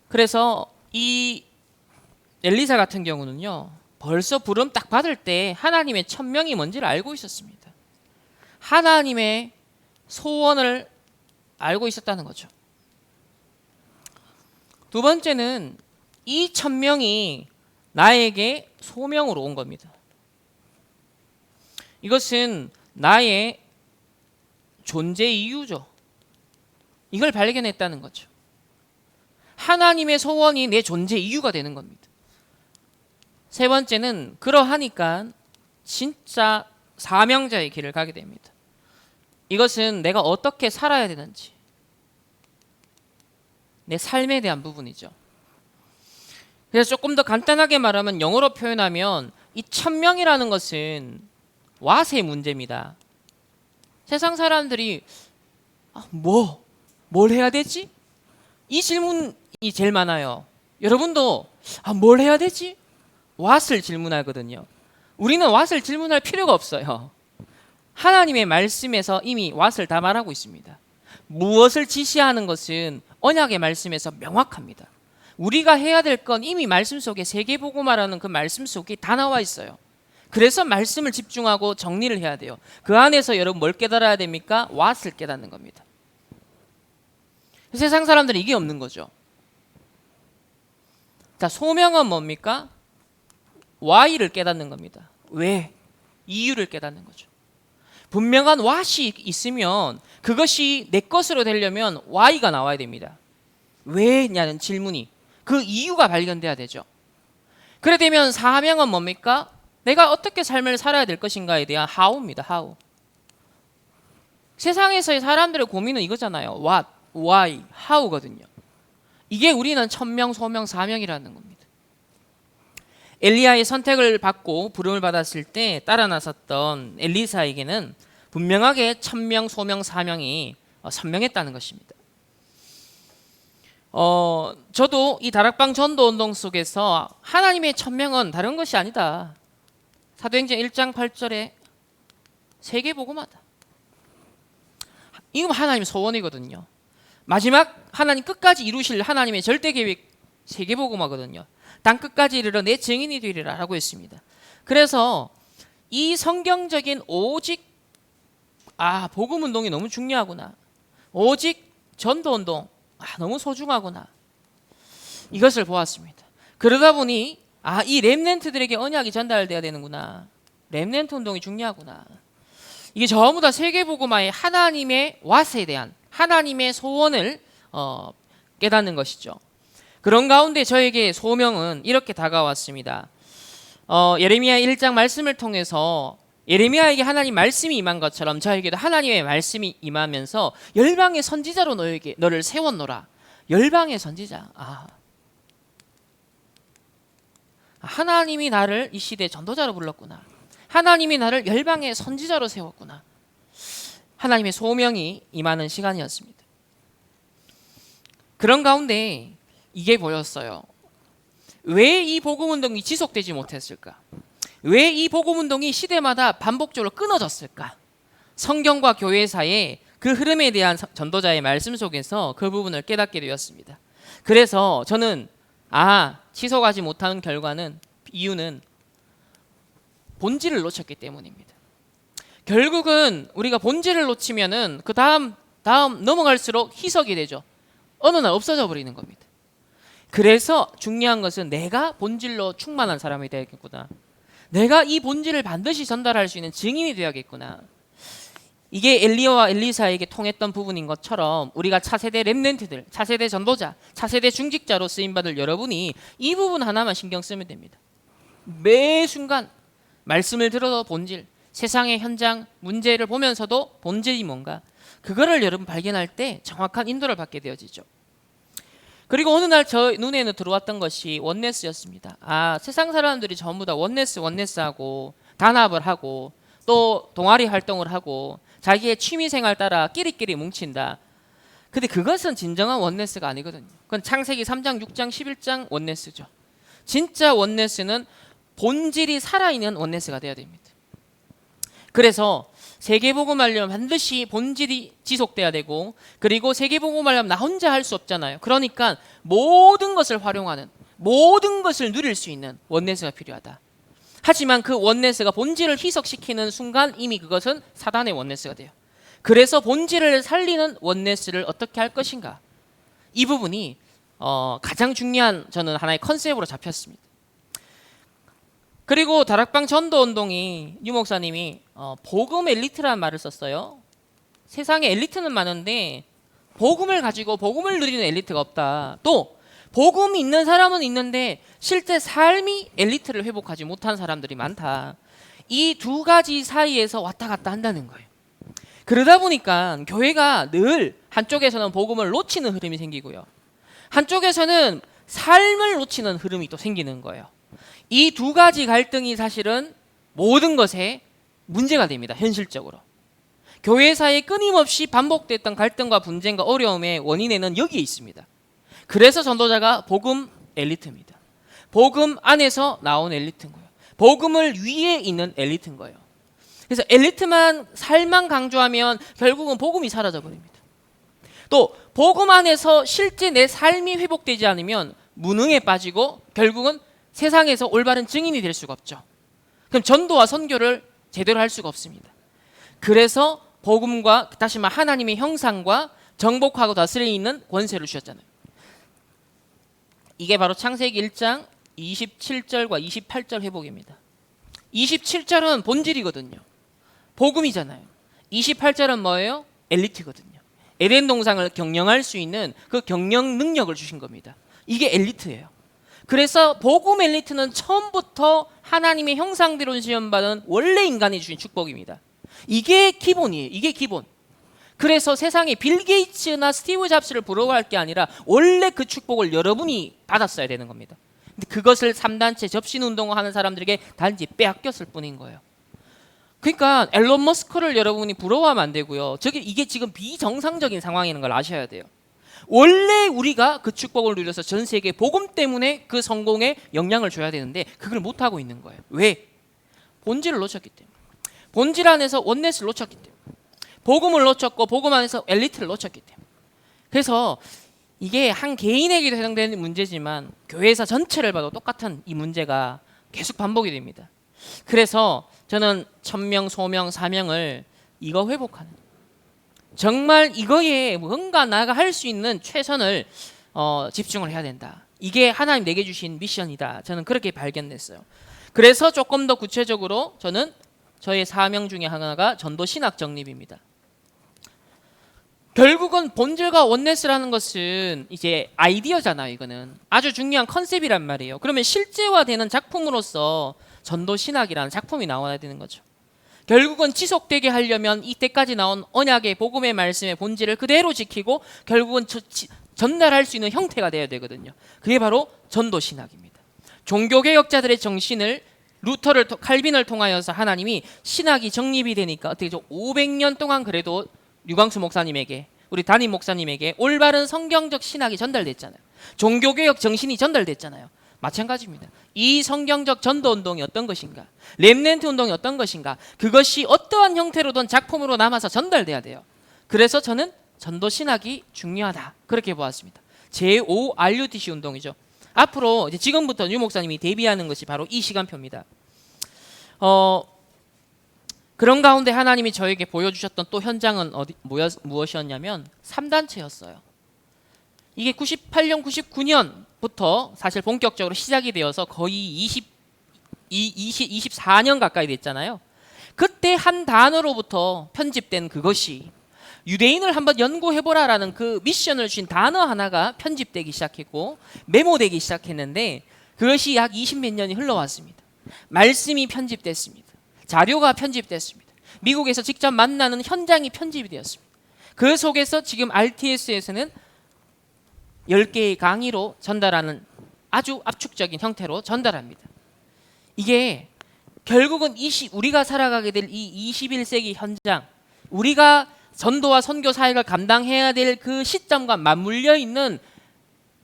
그래서 이 엘리사 같은 경우는요, 벌써 부름 딱 받을 때 하나님의 천명이 뭔지를 알고 있었습니다. 하나님의 소원을 알고 있었다는 거죠. 두 번째는 이 천명이 나에게 소명으로 온 겁니다. 이것은 나의 존재 이유죠. 이걸 발견했다는 거죠. 하나님의 소원이 내 존재 이유가 되는 겁니다. 세 번째는 그러하니까 진짜 사명자의 길을 가게 됩니다. 이것은 내가 어떻게 살아야 되는지, 내 삶에 대한 부분이죠. 그래서 조금 더 간단하게 말하면, 영어로 표현하면 이 천명이라는 것은 왓의 문제입니다. 세상 사람들이 뭘 해야 되지? 이 질문이 제일 많아요. 여러분도 뭘 해야 되지? 왓을 질문하거든요. 우리는 왓을 질문할 필요가 없어요. 하나님의 말씀에서 이미 왓을 다 말하고 있습니다. 무엇을 지시하는 것은 언약의 말씀에서 명확합니다. 우리가 해야 될 건 이미 말씀 속에, 세계복음화라는 그 말씀 속에 다 나와 있어요. 그래서 말씀을 집중하고 정리를 해야 돼요. 그 안에서 여러분 뭘 깨달아야 됩니까? 왓을 깨닫는 겁니다. 세상 사람들은 이게 없는 거죠. 자, 소명은 뭡니까? why를 깨닫는 겁니다. 왜? 이유를 깨닫는 거죠. 분명한 what이 있으면 그것이 내 것으로 되려면 why가 나와야 됩니다. 왜냐는 질문이, 그 이유가 발견돼야 되죠. 그래 되면 사명은 뭡니까? 내가 어떻게 삶을 살아야 될 것인가에 대한 how입니다. how. 세상에서의 사람들의 고민은 이거잖아요. what, why, how거든요. 이게 우리는 천명, 소명, 사명이라는 겁니다. 엘리야의 선택을 받고 부름을 받았을 때 따라 나섰던 엘리사에게는 분명하게 천명, 소명, 사명이 선명했다는 것입니다. 저도 이 다락방 전도 운동 속에서 하나님의 천명은 다른 것이 아니다. 사도행전 1장 8절에 세계복음화다. 이건 하나님의 소원이거든요. 마지막 하나님 끝까지 이루실 하나님의 절대 계획, 세계복음화거든요. 땅 끝까지 이르러 내 증인이 되리라 라고 했습니다. 그래서 이 성경적인 오직 복음운동이 너무 중요하구나, 오직 전도운동 너무 소중하구나, 이것을 보았습니다. 그러다 보니 이 렘넌트들에게 언약이 전달돼야 되는구나, 렘넌트 운동이 중요하구나. 이게 전부 다 세계복음화의 하나님의 왓에 대한 하나님의 소원을 깨닫는 것이죠. 그런 가운데 저에게 소명은 이렇게 다가왔습니다. 예레미야 1장 말씀을 통해서 예레미야에게 하나님 말씀이 임한 것처럼 저에게도 하나님의 말씀이 임하면서 열방의 선지자로 너를 세웠노라. 열방의 선지자. 하나님이 나를 이 시대의 전도자로 불렀구나. 하나님이 나를 열방의 선지자로 세웠구나. 하나님의 소명이 임하는 시간이었습니다. 그런 가운데 이게 보였어요. 왜 이 복음운동이 지속되지 못했을까? 왜 이 복음운동이 시대마다 반복적으로 끊어졌을까? 성경과 교회 사이의 그 흐름에 대한 전도자의 말씀 속에서 그 부분을 깨닫게 되었습니다. 그래서 저는 지속하지 못하는 이유는 본질을 놓쳤기 때문입니다. 결국은 우리가 본질을 놓치면은 그 다음 넘어갈수록 희석이 되죠. 어느 날 없어져 버리는 겁니다. 그래서 중요한 것은 내가 본질로 충만한 사람이 되야겠구나. 내가 이 본질을 반드시 전달할 수 있는 증인이 되야겠구나. 이게 엘리야와 엘리사에게 통했던 부분인 것처럼 우리가 차세대 렘넌트들, 차세대 전도자, 차세대 중직자로 쓰임받을 여러분이 이 부분 하나만 신경 쓰면 됩니다. 매 순간 말씀을 들어도 본질, 세상의 현장, 문제를 보면서도 본질이 뭔가, 그거를 여러분 발견할 때 정확한 인도를 받게 되어지죠. 그리고 어느 날 저 눈에는 들어왔던 것이 원네스였습니다. 세상 사람들이 전부 다 원네스하고 단합을 하고 또 동아리 활동을 하고 자기의 취미생활 따라 끼리끼리 뭉친다. 근데 그것은 진정한 원네스가 아니거든요. 그건 창세기 3장, 6장, 11장 원네스죠. 진짜 원네스는 본질이 살아있는 원네스가 되어야 됩니다. 그래서 세계복음하려면 반드시 본질이 지속돼야 되고, 그리고 세계복음하려면 나 혼자 할 수 없잖아요. 그러니까 모든 것을 활용하는, 모든 것을 누릴 수 있는 원네스가 필요하다. 하지만 그 원네스가 본질을 희석시키는 순간 이미 그것은 사단의 원네스가 돼요. 그래서 본질을 살리는 원네스를 어떻게 할 것인가, 이 부분이 가장 중요한 저는 하나의 컨셉으로 잡혔습니다. 그리고 다락방 전도운동이 유 목사님이 복음 엘리트라는 말을 썼어요. 세상에 엘리트는 많은데 복음을 가지고 복음을 누리는 엘리트가 없다. 또 복음이 있는 사람은 있는데 실제 삶이 엘리트를 회복하지 못한 사람들이 많다. 이 두 가지 사이에서 왔다 갔다 한다는 거예요. 그러다 보니까 교회가 늘 한쪽에서는 복음을 놓치는 흐름이 생기고요, 한쪽에서는 삶을 놓치는 흐름이 또 생기는 거예요. 이 두 가지 갈등이 사실은 모든 것에 문제가 됩니다. 현실적으로 교회사에 끊임없이 반복됐던 갈등과 분쟁과 어려움의 원인에는 여기에 있습니다. 그래서 전도자가 복음 엘리트입니다. 복음 안에서 나온 엘리트인 거예요. 복음을 위에 있는 엘리트인 거예요. 그래서 엘리트만 삶만 강조하면 결국은 복음이 사라져 버립니다. 또 복음 안에서 실제 내 삶이 회복되지 않으면 무능에 빠지고 결국은 세상에서 올바른 증인이 될 수가 없죠. 그럼 전도와 선교를 제대로 할 수가 없습니다. 그래서 복음과 다시 말해 하나님의 형상과 정복하고 다스리는 권세를 주셨잖아요. 이게 바로 창세기 1장 27절과 28절 회복입니다. 27절은 본질이거든요. 복음이잖아요. 28절은 뭐예요? 엘리트거든요. 에덴 동산을 경영할 수 있는 그 경영 능력을 주신 겁니다. 이게 엘리트예요. 그래서 복음 엘리트는 처음부터 하나님의 형상대로 지음받은 원래 인간이 주신 축복입니다. 이게 기본이에요. 이게 기본. 그래서 세상에 빌 게이츠나 스티브 잡스를 부러워할 게 아니라 원래 그 축복을 여러분이 받았어야 되는 겁니다. 근데 그것을 3단체 접신운동을 하는 사람들에게 단지 빼앗겼을 뿐인 거예요. 그러니까 앨런 머스크를 여러분이 부러워하면 안 되고요. 이게 지금 비정상적인 상황인 걸 아셔야 돼요. 원래 우리가 그 축복을 누려서 전 세계 복음 때문에 그 성공에 영향을 줘야 되는데 그걸 못하고 있는 거예요. 왜? 본질을 놓쳤기 때문에. 본질 안에서 원네스를 놓쳤기 때문에. 복음을 놓쳤고 복음 안에서 엘리트를 놓쳤기 때문에. 그래서 이게 한 개인에게도 해당되는 문제지만 교회사 전체를 봐도 똑같은 이 문제가 계속 반복이 됩니다. 그래서 저는 천명, 소명, 사명을 이거 회복하는, 정말 이거에 뭔가 나가 할 수 있는 최선을 집중을 해야 된다. 이게 하나님 내게 주신 미션이다. 저는 그렇게 발견됐어요. 그래서 조금 더 구체적으로 저는 저의 사명 중에 하나가 전도 신학 정립입니다. 결국은 본질과 원네스라는 것은 이제 아이디어잖아요. 이거는 아주 중요한 컨셉이란 말이에요. 그러면 실제화되는 작품으로서 전도 신학이라는 작품이 나와야 되는 거죠. 결국은 지속되게 하려면 이때까지 나온 언약의 복음의 말씀의 본질을 그대로 지키고 결국은 전달할 수 있는 형태가 되어야 되거든요. 그게 바로 전도 신학입니다. 종교개혁자들의 정신을 루터를 칼빈을 통하여서 하나님이 신학이 정립이 되니까 어떻게 좀 500년 동안 그래도 류광수 목사님에게, 우리 담임 목사님에게 올바른 성경적 신학이 전달됐잖아요. 종교개혁 정신이 전달됐잖아요. 마찬가지입니다. 이 성경적 전도운동이 어떤 것인가, 렘넌트 운동이 어떤 것인가, 그것이 어떠한 형태로든 작품으로 남아서 전달돼야 돼요. 그래서 저는 전도신학이 중요하다, 그렇게 보았습니다. 제5 RUTC 운동이죠. 앞으로 이제 지금부터 유 목사님이 대비하는 것이 바로 이 시간표입니다. 그런 가운데 하나님이 저에게 보여주셨던 또 현장은 무엇이었냐면 3단체였어요. 이게 98년, 99년부터 사실 본격적으로 시작이 되어서 거의 24년 가까이 됐잖아요. 그때 한 단어로부터 편집된 그것이 유대인을 한번 연구해보라라는 그 미션을 주신 단어 하나가 편집되기 시작했고 메모되기 시작했는데 그것이 약 20몇 년이 흘러왔습니다. 말씀이 편집됐습니다. 자료가 편집됐습니다. 미국에서 직접 만나는 현장이 편집이 되었습니다. 그 속에서 지금 RTS에서는 10개의 강의로 전달하는 아주 압축적인 형태로 전달합니다. 이게 결국은 우리가 살아가게 될 이 21세기 현장, 우리가 전도와 선교 사역을 감당해야 될 그 시점과 맞물려 있는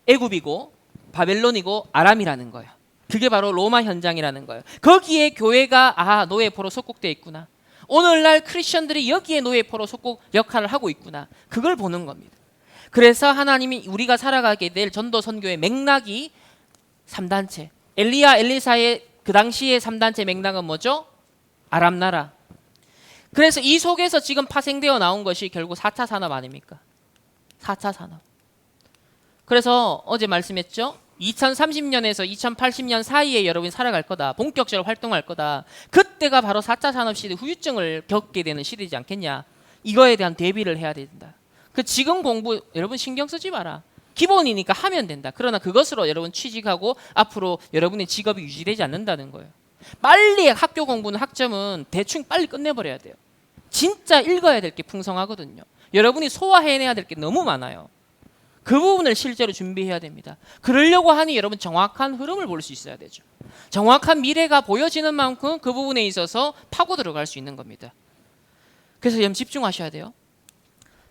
애굽이고 바벨론이고 아람이라는 거예요. 그게 바로 로마 현장이라는 거예요. 거기에 교회가 노예포로 속국되어 있구나. 오늘날 크리스천들이 여기에 노예포로 속국 역할을 하고 있구나. 그걸 보는 겁니다. 그래서 하나님이 우리가 살아가게 될 전도 선교의 맥락이 3단체. 엘리야 엘리사의 그 당시의 3단체 맥락은 뭐죠? 아람 나라. 그래서 이 속에서 지금 파생되어 나온 것이 결국 4차 산업 아닙니까? 4차 산업. 그래서 어제 말씀했죠? 2030년에서 2080년 사이에 여러분이 살아갈 거다. 본격적으로 활동할 거다. 그때가 바로 4차 산업 시대 후유증을 겪게 되는 시대이지 않겠냐. 이거에 대한 대비를 해야 된다. 그 지금 공부 여러분 신경 쓰지 마라. 기본이니까 하면 된다. 그러나 그것으로 여러분 취직하고 앞으로 여러분의 직업이 유지되지 않는다는 거예요. 빨리 학교 공부는 학점은 대충 빨리 끝내버려야 돼요. 진짜 읽어야 될 게 풍성하거든요. 여러분이 소화해내야 될 게 너무 많아요. 그 부분을 실제로 준비해야 됩니다. 그러려고 하니 여러분 정확한 흐름을 볼 수 있어야 되죠. 정확한 미래가 보여지는 만큼 그 부분에 있어서 파고 들어갈 수 있는 겁니다. 그래서 여러분 집중하셔야 돼요.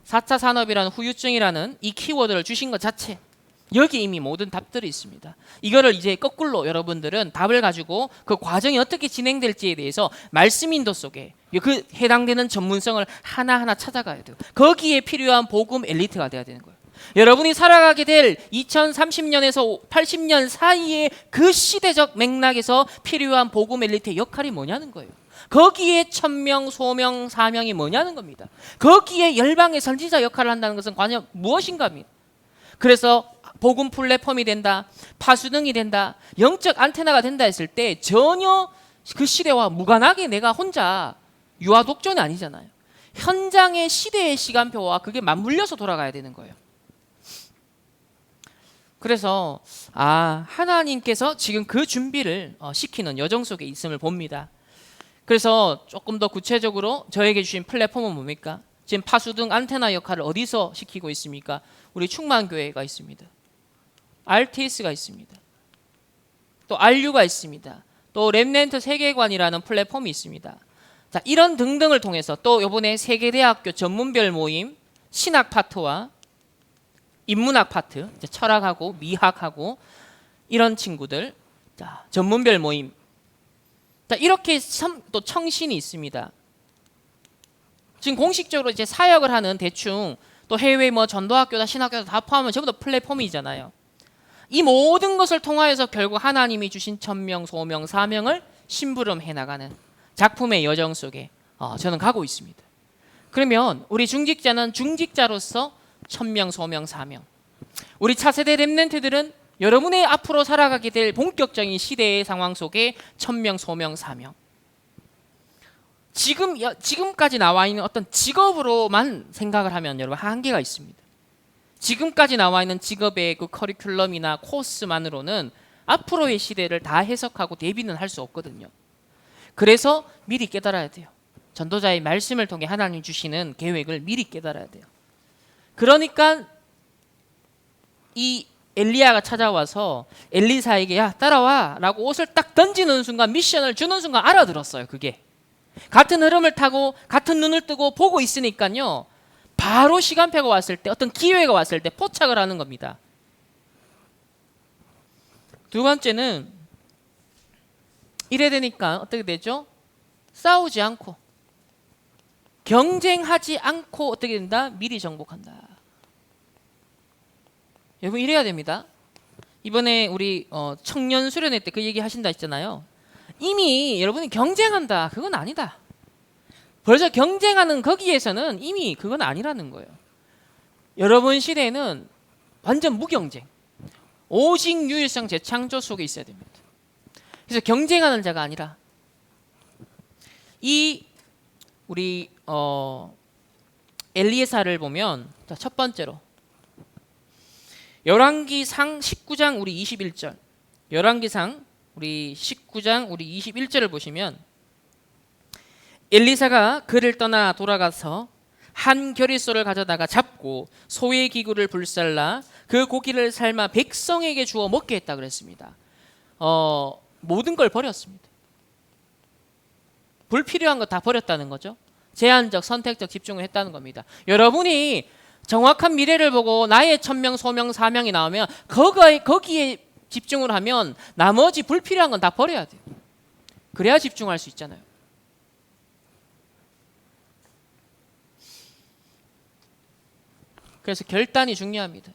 4차 산업이라는 후유증이라는 이 키워드를 주신 것 자체, 여기 이미 모든 답들이 있습니다. 이거를 이제 거꾸로 여러분들은 답을 가지고 그 과정이 어떻게 진행될지에 대해서 말씀 인도 속에 그 해당되는 전문성을 하나하나 찾아가야 돼요. 거기에 필요한 복음 엘리트가 돼야 되는 거예요. 여러분이 살아가게 될 2030년에서 80년 사이의 그 시대적 맥락에서 필요한 복음 엘리트의 역할이 뭐냐는 거예요. 거기에 천명, 소명, 사명이 뭐냐는 겁니다. 거기에 열방의 선지자 역할을 한다는 것은 과연 무엇인가입니다. 그래서 복음 플랫폼이 된다, 파수등이 된다, 영적 안테나가 된다 했을 때 전혀 그 시대와 무관하게 내가 혼자 유아독존이 아니잖아요. 현장의 시대의 시간표와 그게 맞물려서 돌아가야 되는 거예요. 그래서 하나님께서 지금 그 준비를 시키는 여정 속에 있음을 봅니다. 그래서 조금 더 구체적으로 저에게 주신 플랫폼은 뭡니까? 지금 파수등 안테나 역할을 어디서 시키고 있습니까? 우리 충만교회가 있습니다. RTS가 있습니다. 또 RU가 있습니다. 또 렘넌트 세계관이라는 플랫폼이 있습니다. 자, 이런 등등을 통해서 또 이번에 세계대학교 전문별 모임 신학 파트와 인문학 파트, 철학하고 미학하고 이런 친구들, 자, 전문별 모임. 자, 이렇게 또 청신이 있습니다. 지금 공식적으로 이제 사역을 하는 대충 또 해외 전도학교다 신학교다 다 포함하면 전부 다 플랫폼이잖아요. 이 모든 것을 통하여서 결국 하나님이 주신 천명, 소명, 사명을 심부름해 나가는 작품의 여정 속에 저는 가고 있습니다. 그러면 우리 중직자는 중직자로서 천명, 소명, 사명. 우리 차세대 렘넌트들은 여러분의 앞으로 살아가게 될 본격적인 시대의 상황 속에 천명, 소명, 사명. 지금까지 나와 있는 어떤 직업으로만 생각을 하면 여러분 한계가 있습니다. 지금까지 나와 있는 직업의 그 커리큘럼이나 코스만으로는 앞으로의 시대를 다 해석하고 대비는 할 수 없거든요. 그래서 미리 깨달아야 돼요. 전도자의 말씀을 통해 하나님 주시는 계획을 미리 깨달아야 돼요. 그러니까 이 엘리야가 찾아와서 엘리사에게 야 따라와 라고 옷을 딱 던지는 순간 미션을 주는 순간 알아들었어요. 그게 같은 흐름을 타고 같은 눈을 뜨고 보고 있으니까요. 바로 시간표가 왔을 때 어떤 기회가 왔을 때 포착을 하는 겁니다. 두 번째는 이래 되니까 어떻게 되죠? 싸우지 않고 경쟁하지 않고 어떻게 된다? 미리 정복한다. 여러분 이래야 됩니다. 이번에 우리 청년 수련회 때 그 얘기 하신다 했잖아요. 이미 여러분이 경쟁한다. 그건 아니다. 벌써 경쟁하는 거기에서는 이미 그건 아니라는 거예요. 여러분 시대에는 완전 무경쟁, 오직 유일성 재창조 속에 있어야 됩니다. 그래서 경쟁하는 자가 아니라 이 우리 엘리에사를 보면 첫 번째로 열왕기상 19장 우리 21절, 열왕기상 우리 19장 우리 21절을 보시면 엘리사가 그를 떠나 돌아가서 한 겨릿소를 가져다가 잡고 소의 기구를 불살라 그 고기를 삶아 백성에게 주어 먹게 했다 그랬습니다. 모든 걸 버렸습니다. 불필요한 거 다 버렸다는 거죠. 제한적, 선택적 집중을 했다는 겁니다. 여러분이 정확한 미래를 보고 나의 천명, 소명, 사명이 나오면 거기에 집중을 하면 나머지 불필요한 건 다 버려야 돼요. 그래야 집중할 수 있잖아요. 그래서 결단이 중요합니다.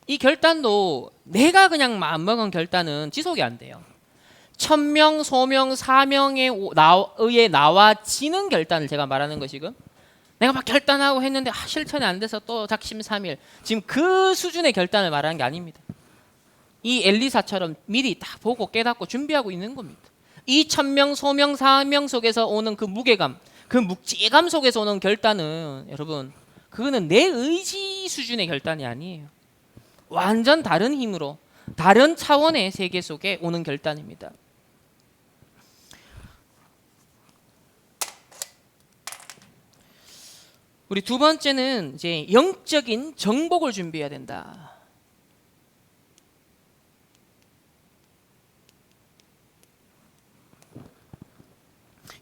이 결단도 내가 그냥 마음먹은 결단은 지속이 안 돼요. 천명, 소명, 사명에 의해 나와지는 결단을 제가 말하는 것이고, 내가 막 결단하고 했는데 실천이 안 돼서 또 작심삼일, 지금 그 수준의 결단을 말하는 게 아닙니다. 이 엘리사처럼 미리 다 보고 깨닫고 준비하고 있는 겁니다. 이 천명, 소명, 사명 속에서 오는 그 무게감, 그 묵직함 속에서 오는 결단은 여러분, 그거는 내 의지 수준의 결단이 아니에요. 완전 다른 힘으로, 다른 차원의 세계 속에 오는 결단입니다. 우리 두 번째는 이제 영적인 정복을 준비해야 된다.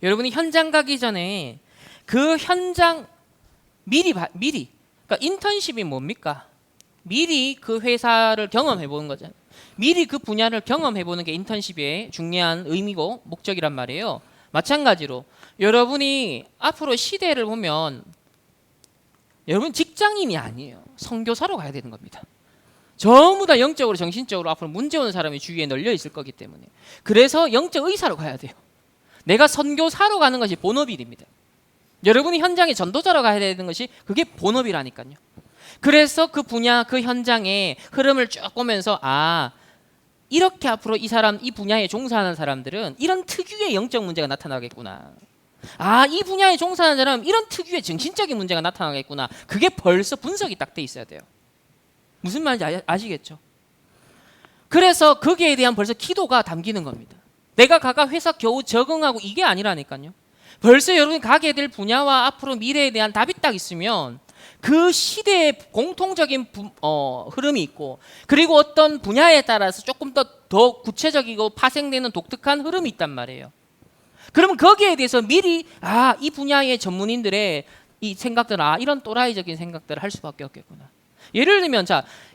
여러분이 현장 가기 전에 그 현장 미리 그러니까 인턴십이 뭡니까? 미리 그 회사를 경험해 보는 거잖아요. 미리 그 분야를 경험해 보는 게 인턴십의 중요한 의미고 목적이란 말이에요. 마찬가지로 여러분이 앞으로 시대를 보면 여러분 직장인이 아니에요. 선교사로 가야 되는 겁니다. 전부 다 영적으로 정신적으로 앞으로 문제 오는 사람이 주위에 널려 있을 거기 때문에, 그래서 영적 의사로 가야 돼요. 내가 선교사로 가는 것이 본업입니다. 여러분이 현장에 전도자로 가야 되는 것이 그게 본업이라니까요. 그래서 그 분야, 그 현장의 흐름을 쭉 보면서 이렇게 앞으로 이 분야에 종사하는 사람들은 이런 특유의 영적 문제가 나타나겠구나. 이 분야에 종사하는 사람은 이런 특유의 정신적인 문제가 나타나겠구나. 그게 벌써 분석이 딱 돼 있어야 돼요. 무슨 말인지 아시겠죠? 그래서 거기에 대한 벌써 기도가 담기는 겁니다. 내가 가가 회사 겨우 적응하고 이게 아니라니까요. 벌써 여러분이 가게 될 분야와 앞으로 미래에 대한 답이 딱 있으면 그 시대의 공통적인 흐름이 있고, 그리고 어떤 분야에 따라서 조금 더 구체적이고 파생되는 독특한 흐름이 있단 말이에요. 그러면 거기에 대해서 미리 이 분야의 전문인들의 이 생각들, 이런 또라이적인 생각들을 할 수밖에 없겠구나. 예를 들면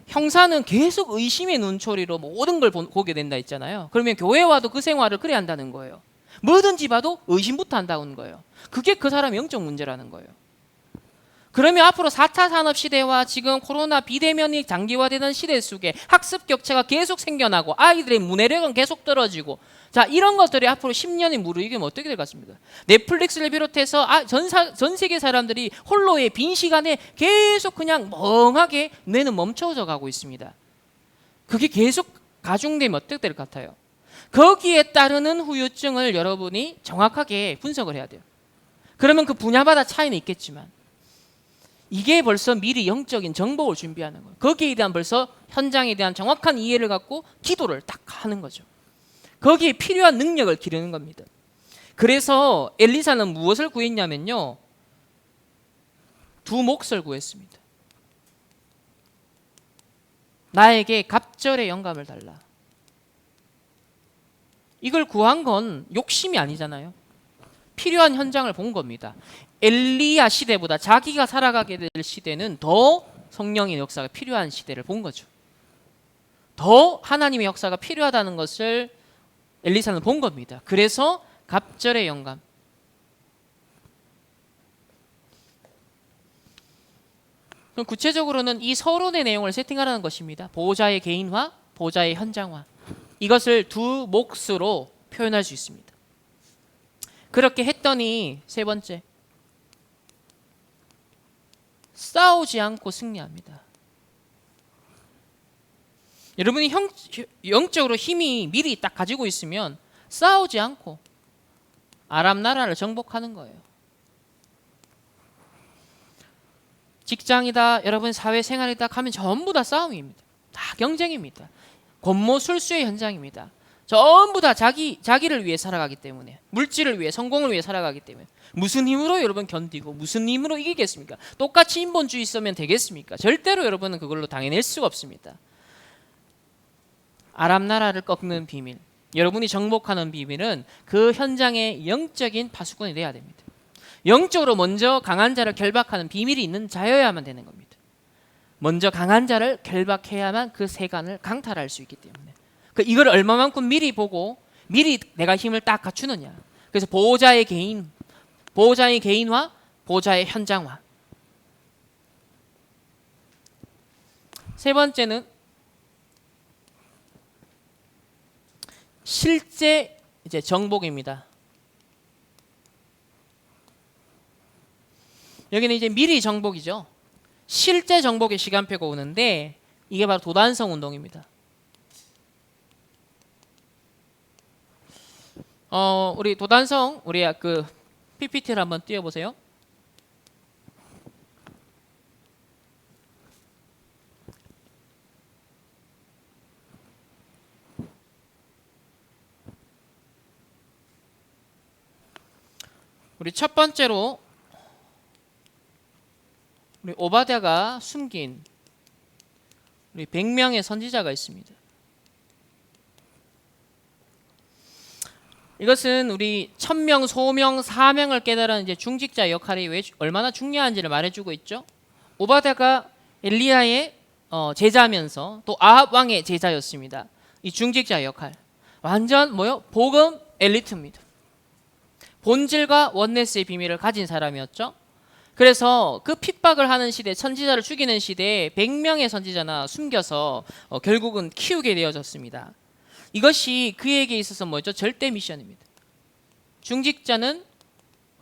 형사는 계속 의심의 눈초리로 모든 걸 보게 된다 했잖아요. 그러면 교회 와도 그 생활을 그래야 한다는 거예요. 뭐든지 봐도 의심부터 한다는 거예요. 그게 그 사람의 영적 문제라는 거예요. 그러면 앞으로 4차 산업시대와 지금 코로나 비대면이 장기화되는 시대 속에 학습 격차가 계속 생겨나고 아이들의 문해력은 계속 떨어지고, 이런 것들이 앞으로 10년이 무르익으면 어떻게 될 것 같습니다. 넷플릭스를 비롯해서 전 세계 사람들이 홀로의 빈 시간에 계속 그냥 멍하게 뇌는 멈춰져 가고 있습니다. 그게 계속 가중되면 어떻게 될 것 같아요? 거기에 따르는 후유증을 여러분이 정확하게 분석을 해야 돼요. 그러면 그 분야마다 차이는 있겠지만 이게 벌써 미리 영적인 정복을 준비하는 거예요. 거기에 대한 벌써 현장에 대한 정확한 이해를 갖고 기도를 딱 하는 거죠. 거기에 필요한 능력을 기르는 겁니다. 그래서 엘리사는 무엇을 구했냐면요, 두 몫을 구했습니다. 나에게 갑절의 영감을 달라. 이걸 구한 건 욕심이 아니잖아요. 필요한 현장을 본 겁니다. 엘리야 시대보다 자기가 살아가게 될 시대는 더 성령의 역사가 필요한 시대를 본 거죠. 더 하나님의 역사가 필요하다는 것을 엘리사는 본 겁니다. 그래서 갑절의 영감. 그럼 구체적으로는 이 서론의 내용을 세팅하라는 것입니다. 보호자의 개인화, 보호자의 현장화. 이것을 두 몫으로 표현할 수 있습니다. 그렇게 했더니 세 번째, 싸우지 않고 승리합니다. 여러분이 영적으로 힘이 미리 딱 가지고 있으면 싸우지 않고 아람 나라를 정복하는 거예요. 직장이다, 여러분 사회생활이다 하면 전부 다 싸움입니다. 다 경쟁입니다. 권모술수의 현장입니다. 전부 다 자기를 위해 살아가기 때문에, 물질을 위해, 성공을 위해 살아가기 때문에 무슨 힘으로 여러분 견디고 무슨 힘으로 이기겠습니까? 똑같이 인본주의 있으면 되겠습니까? 절대로 여러분은 그걸로 당해낼 수가 없습니다. 아람 나라를 꺾는 비밀, 여러분이 정복하는 비밀은 그 현장의 영적인 파수꾼이 돼야 됩니다. 영적으로 먼저 강한 자를 결박하는 비밀이 있는 자여야만 되는 겁니다. 먼저 강한 자를 결박해야만 그 세간을 강탈할 수 있기 때문에, 이걸 얼마만큼 미리 보고 미리 내가 힘을 딱 갖추느냐. 그래서 보호자의 개인화, 보호자의 현장화. 세 번째는 실제 이제 정복입니다. 여기는 이제 미리 정복이죠. 실제 정복의 시간표가 오는데 이게 바로 도단성 운동입니다. 우리 도단성, 우리 그 PPT를 한번 띄워보세요. 우리 첫 번째로 우리 오바댜가 숨긴 우리 100명의 선지자가 있습니다. 이것은 우리 1000명, 소명, 사명을 깨달은 이제 중직자 역할이 얼마나 중요한지를 말해주고 있죠. 오바댜가 엘리야의 제자면서 또 아합 왕의 제자였습니다. 이 중직자 역할 완전 복음 엘리트입니다. 본질과 원네스의 비밀을 가진 사람이었죠. 그래서 그 핍박을 하는 시대, 선지자를 죽이는 시대에 100명의 선지자나 숨겨서 결국은 키우게 되어졌습니다. 이것이 그에게 있어서 뭐죠? 절대 미션입니다. 중직자는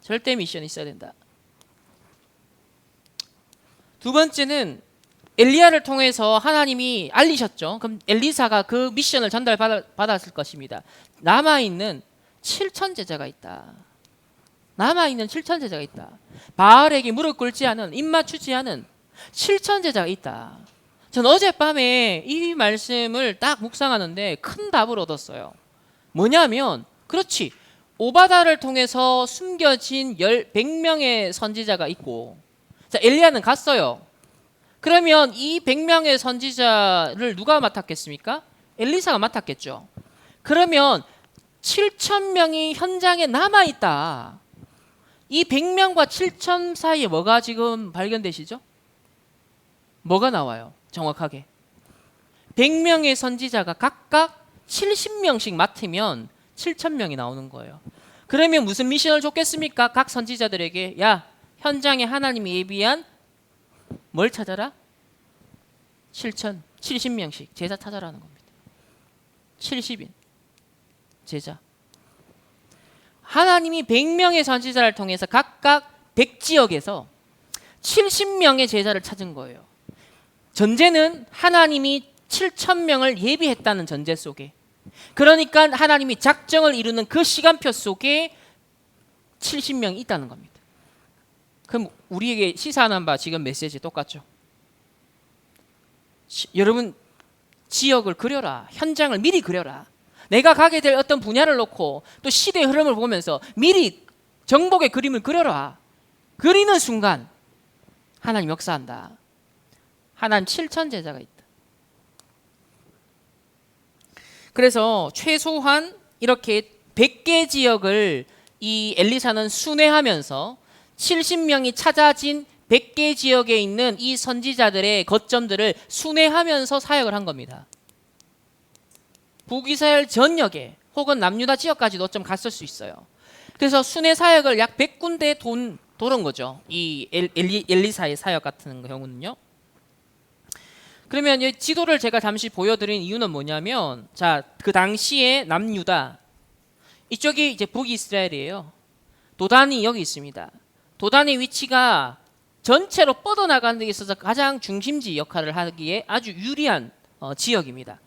절대 미션이 있어야 된다. 두 번째는 엘리야를 통해서 하나님이 알리셨죠. 그럼 엘리사가 그 미션을 전달받았을 것입니다. 남아있는 7천 제자가 있다. 남아있는 7천 제자가 있다. 바알에게 무릎 꿇지 않은, 입 맞추지 않은 7천 제자가 있다. 전 어젯밤에 이 말씀을 딱 묵상하는데 큰 답을 얻었어요. 뭐냐면, 그렇지, 오바다를 통해서 숨겨진 100명의 선지자가 있고, 자, 엘리야는 갔어요. 그러면 이 100명의 선지자를 누가 맡았겠습니까? 엘리사가 맡았겠죠. 그러면 7,000명이 현장에 남아있다. 이 100명과 7,000 사이에 뭐가 지금 발견되시죠? 뭐가 나와요? 정확하게 100명의 선지자가 각각 70명씩 맡으면 7,000명이 나오는 거예요. 그러면 무슨 미션을 줬겠습니까? 각 선지자들에게, 야, 현장에 하나님이 예비한 뭘 찾아라? 70명씩 제자 찾아라는 겁니다. 70인 제자. 하나님이 100명의 선지자를 통해서 각각 100지역에서 70명의 제자를 찾은 거예요. 전제는 하나님이 7,000명을 예비했다는 전제 속에, 그러니까 하나님이 작정을 이루는 그 시간표 속에 70명이 있다는 겁니다. 그럼 우리에게 시사하는 바 지금 메시지 똑같죠. 여러분, 지역을 그려라. 현장을 미리 그려라. 내가 가게 될 어떤 분야를 놓고 또 시대의 흐름을 보면서 미리 정복의 그림을 그려라. 그리는 순간 하나님 역사한다. 하나님 7천 제자가 있다. 그래서 최소한 이렇게 100개 지역을 이 엘리사는 순회하면서 70명이 찾아진 100개 지역에 있는 이 선지자들의 거점들을 순회하면서 사역을 한 겁니다. 북이스라엘 전역에 혹은 남유다 지역까지도 좀 갔을 수 있어요. 그래서 순회 사역을 약 100군데 도는 거죠. 이 엘리사의 사역 같은 경우는요. 그러면 이 지도를 제가 잠시 보여드린 이유는 뭐냐면, 자, 그 당시에 남유다, 이쪽이 이제 북이스라엘이에요. 도단이 여기 있습니다. 도단의 위치가 전체로 뻗어나가는 데 있어서 가장 중심지 역할을 하기에 아주 유리한 지역입니다.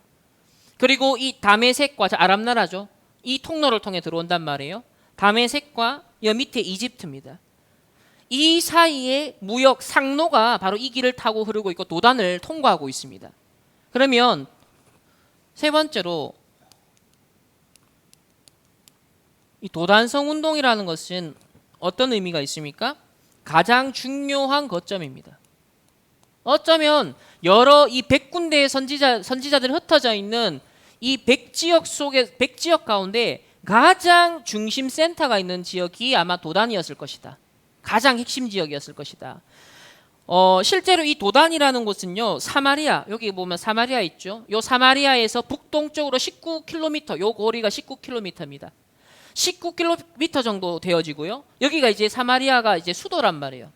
그리고 이 다메섹과 아랍나라죠. 이 통로를 통해 들어온단 말이에요. 다메섹과 여 밑에 이집트입니다. 이 사이에 무역 상로가 바로 이 길을 타고 흐르고 있고 도단을 통과하고 있습니다. 그러면 세 번째로 이 도단성 운동이라는 것은 어떤 의미가 있습니까? 가장 중요한 거점입니다. 어쩌면 여러 이 100군데의 선지자들이 흩어져 있는 이 100지역 가운데 가장 중심 센터가 있는 지역이 아마 도단이었을 것이다. 가장 핵심 지역이었을 것이다. 실제로 이 도단이라는 곳은요, 사마리아, 여기 보면 사마리아 있죠. 요 사마리아에서 북동쪽으로 19km, 요 거리가 19km입니다. 19km 정도 되어지고요. 여기가 이제 사마리아가 이제 수도란 말이에요.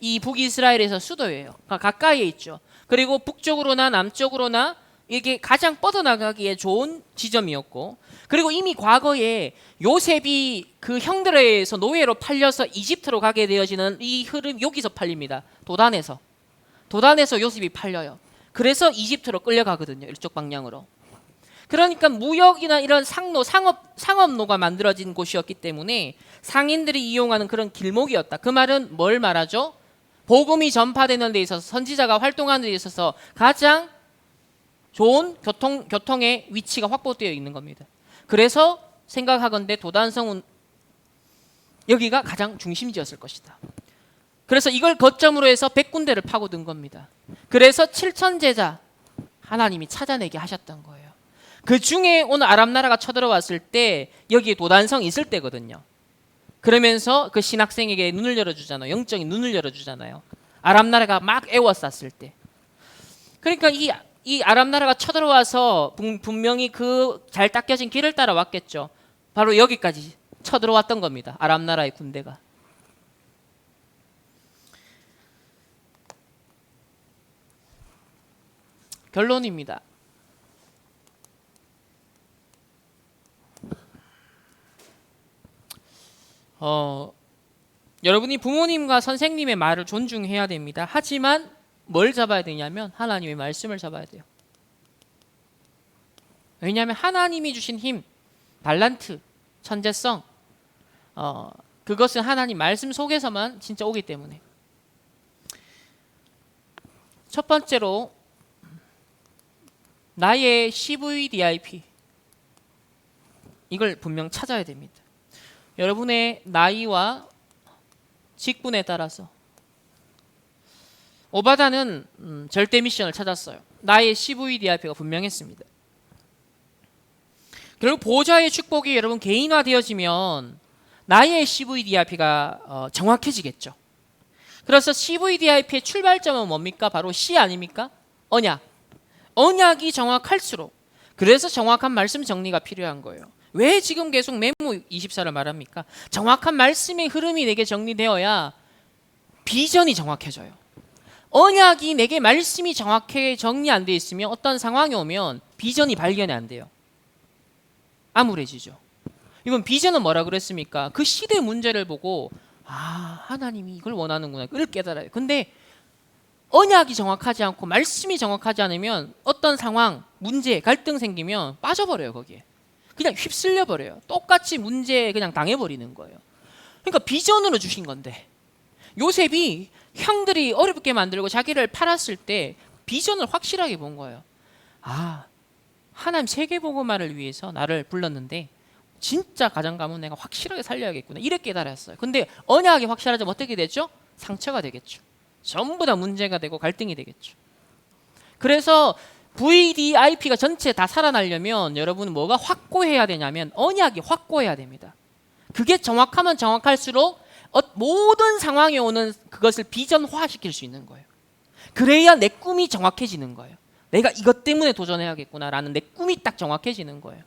이 북이스라엘에서 수도예요. 가까이에 있죠. 그리고 북쪽으로나 남쪽으로나 이게 가장 뻗어나가기에 좋은 지점이었고, 그리고 이미 과거에 요셉이 그 형들에 의해서 노예로 팔려서 이집트로 가게 되어지는 이 흐름 여기서 팔립니다. 도단에서 요셉이 팔려요. 그래서 이집트로 끌려가거든요. 이쪽 방향으로. 그러니까 무역이나 이런 상업로가 만들어진 곳이었기 때문에 상인들이 이용하는 그런 길목이었다. 그 말은 뭘 말하죠? 복음이 전파되는 데 있어서 선지자가 활동하는 데 있어서 가장 좋은 교통의 위치가 확보되어 있는 겁니다. 그래서 생각하건대 도단성은 여기가 가장 중심지였을 것이다. 그래서 이걸 거점으로 해서 100군데를 파고든 겁니다. 그래서 7천제자 하나님이 찾아내게 하셨던 거예요. 그 중에 오늘 아랍나라가 쳐들어왔을 때 여기에 도단성이 있을 때거든요. 그러면서 그 신학생에게 눈을 열어주잖아요. 영적인 눈을 열어주잖아요. 아랍나라가 막 애워쌌을 때. 그러니까 이 아랍나라가 쳐들어와서 분명히 그 잘 닦여진 길을 따라 왔겠죠. 바로 여기까지 쳐들어왔던 겁니다. 아랍나라의 군대가. 결론입니다. 여러분이 부모님과 선생님의 말을 존중해야 됩니다. 하지만 뭘 잡아야 되냐면 하나님의 말씀을 잡아야 돼요. 왜냐하면 하나님이 주신 힘, 달란트, 천재성, 그것은 하나님 말씀 속에서만 진짜 오기 때문에. 첫 번째로 나의 CVDIP, 이걸 분명 찾아야 됩니다. 여러분의 나이와 직분에 따라서 오바다는 절대 미션을 찾았어요. 나의 CVDIP가 분명했습니다. 결국 보좌의 축복이 여러분 개인화되어지면 나의 CVDIP가 정확해지겠죠. 그래서 CVDIP의 출발점은 뭡니까? 바로 C 아닙니까? 언약. 언약이 정확할수록, 그래서 정확한 말씀 정리가 필요한 거예요. 왜 지금 계속 메모 24를 말합니까? 정확한 말씀의 흐름이 내게 정리되어야 비전이 정확해져요. 언약이 내게 말씀이 정확하게 정리 안 돼 있으면 어떤 상황이 오면 비전이 발견이 안 돼요. 암울해지죠. 이건 비전은 뭐라 그랬습니까? 그 시대 문제를 보고 하나님이 이걸 원하는구나, 이걸 깨달아요. 근데 언약이 정확하지 않고 말씀이 정확하지 않으면 어떤 상황, 문제, 갈등 생기면 빠져버려요. 거기에 그냥 휩쓸려 버려요. 똑같이 문제에 그냥 당해버리는 거예요. 그러니까 비전으로 주신 건데, 요셉이 형들이 어렵게 만들고 자기를 팔았을 때 비전을 확실하게 본 거예요. 하나님 세계복음화를 위해서 나를 불렀는데 진짜 가정가문 내가 확실하게 살려야겠구나, 이렇게 깨달았어요. 근데 언약이 확실하자면 어떻게 되죠? 상처가 되겠죠. 전부 다 문제가 되고 갈등이 되겠죠. 그래서 VDIP가 전체 다 살아나려면 여러분은 뭐가 확고해야 되냐면 언약이 확고해야 됩니다. 그게 정확하면 정확할수록 모든 상황에 오는 그것을 비전화시킬 수 있는 거예요. 그래야 내 꿈이 정확해지는 거예요. 내가 이것 때문에 도전해야겠구나라는 내 꿈이 딱 정확해지는 거예요.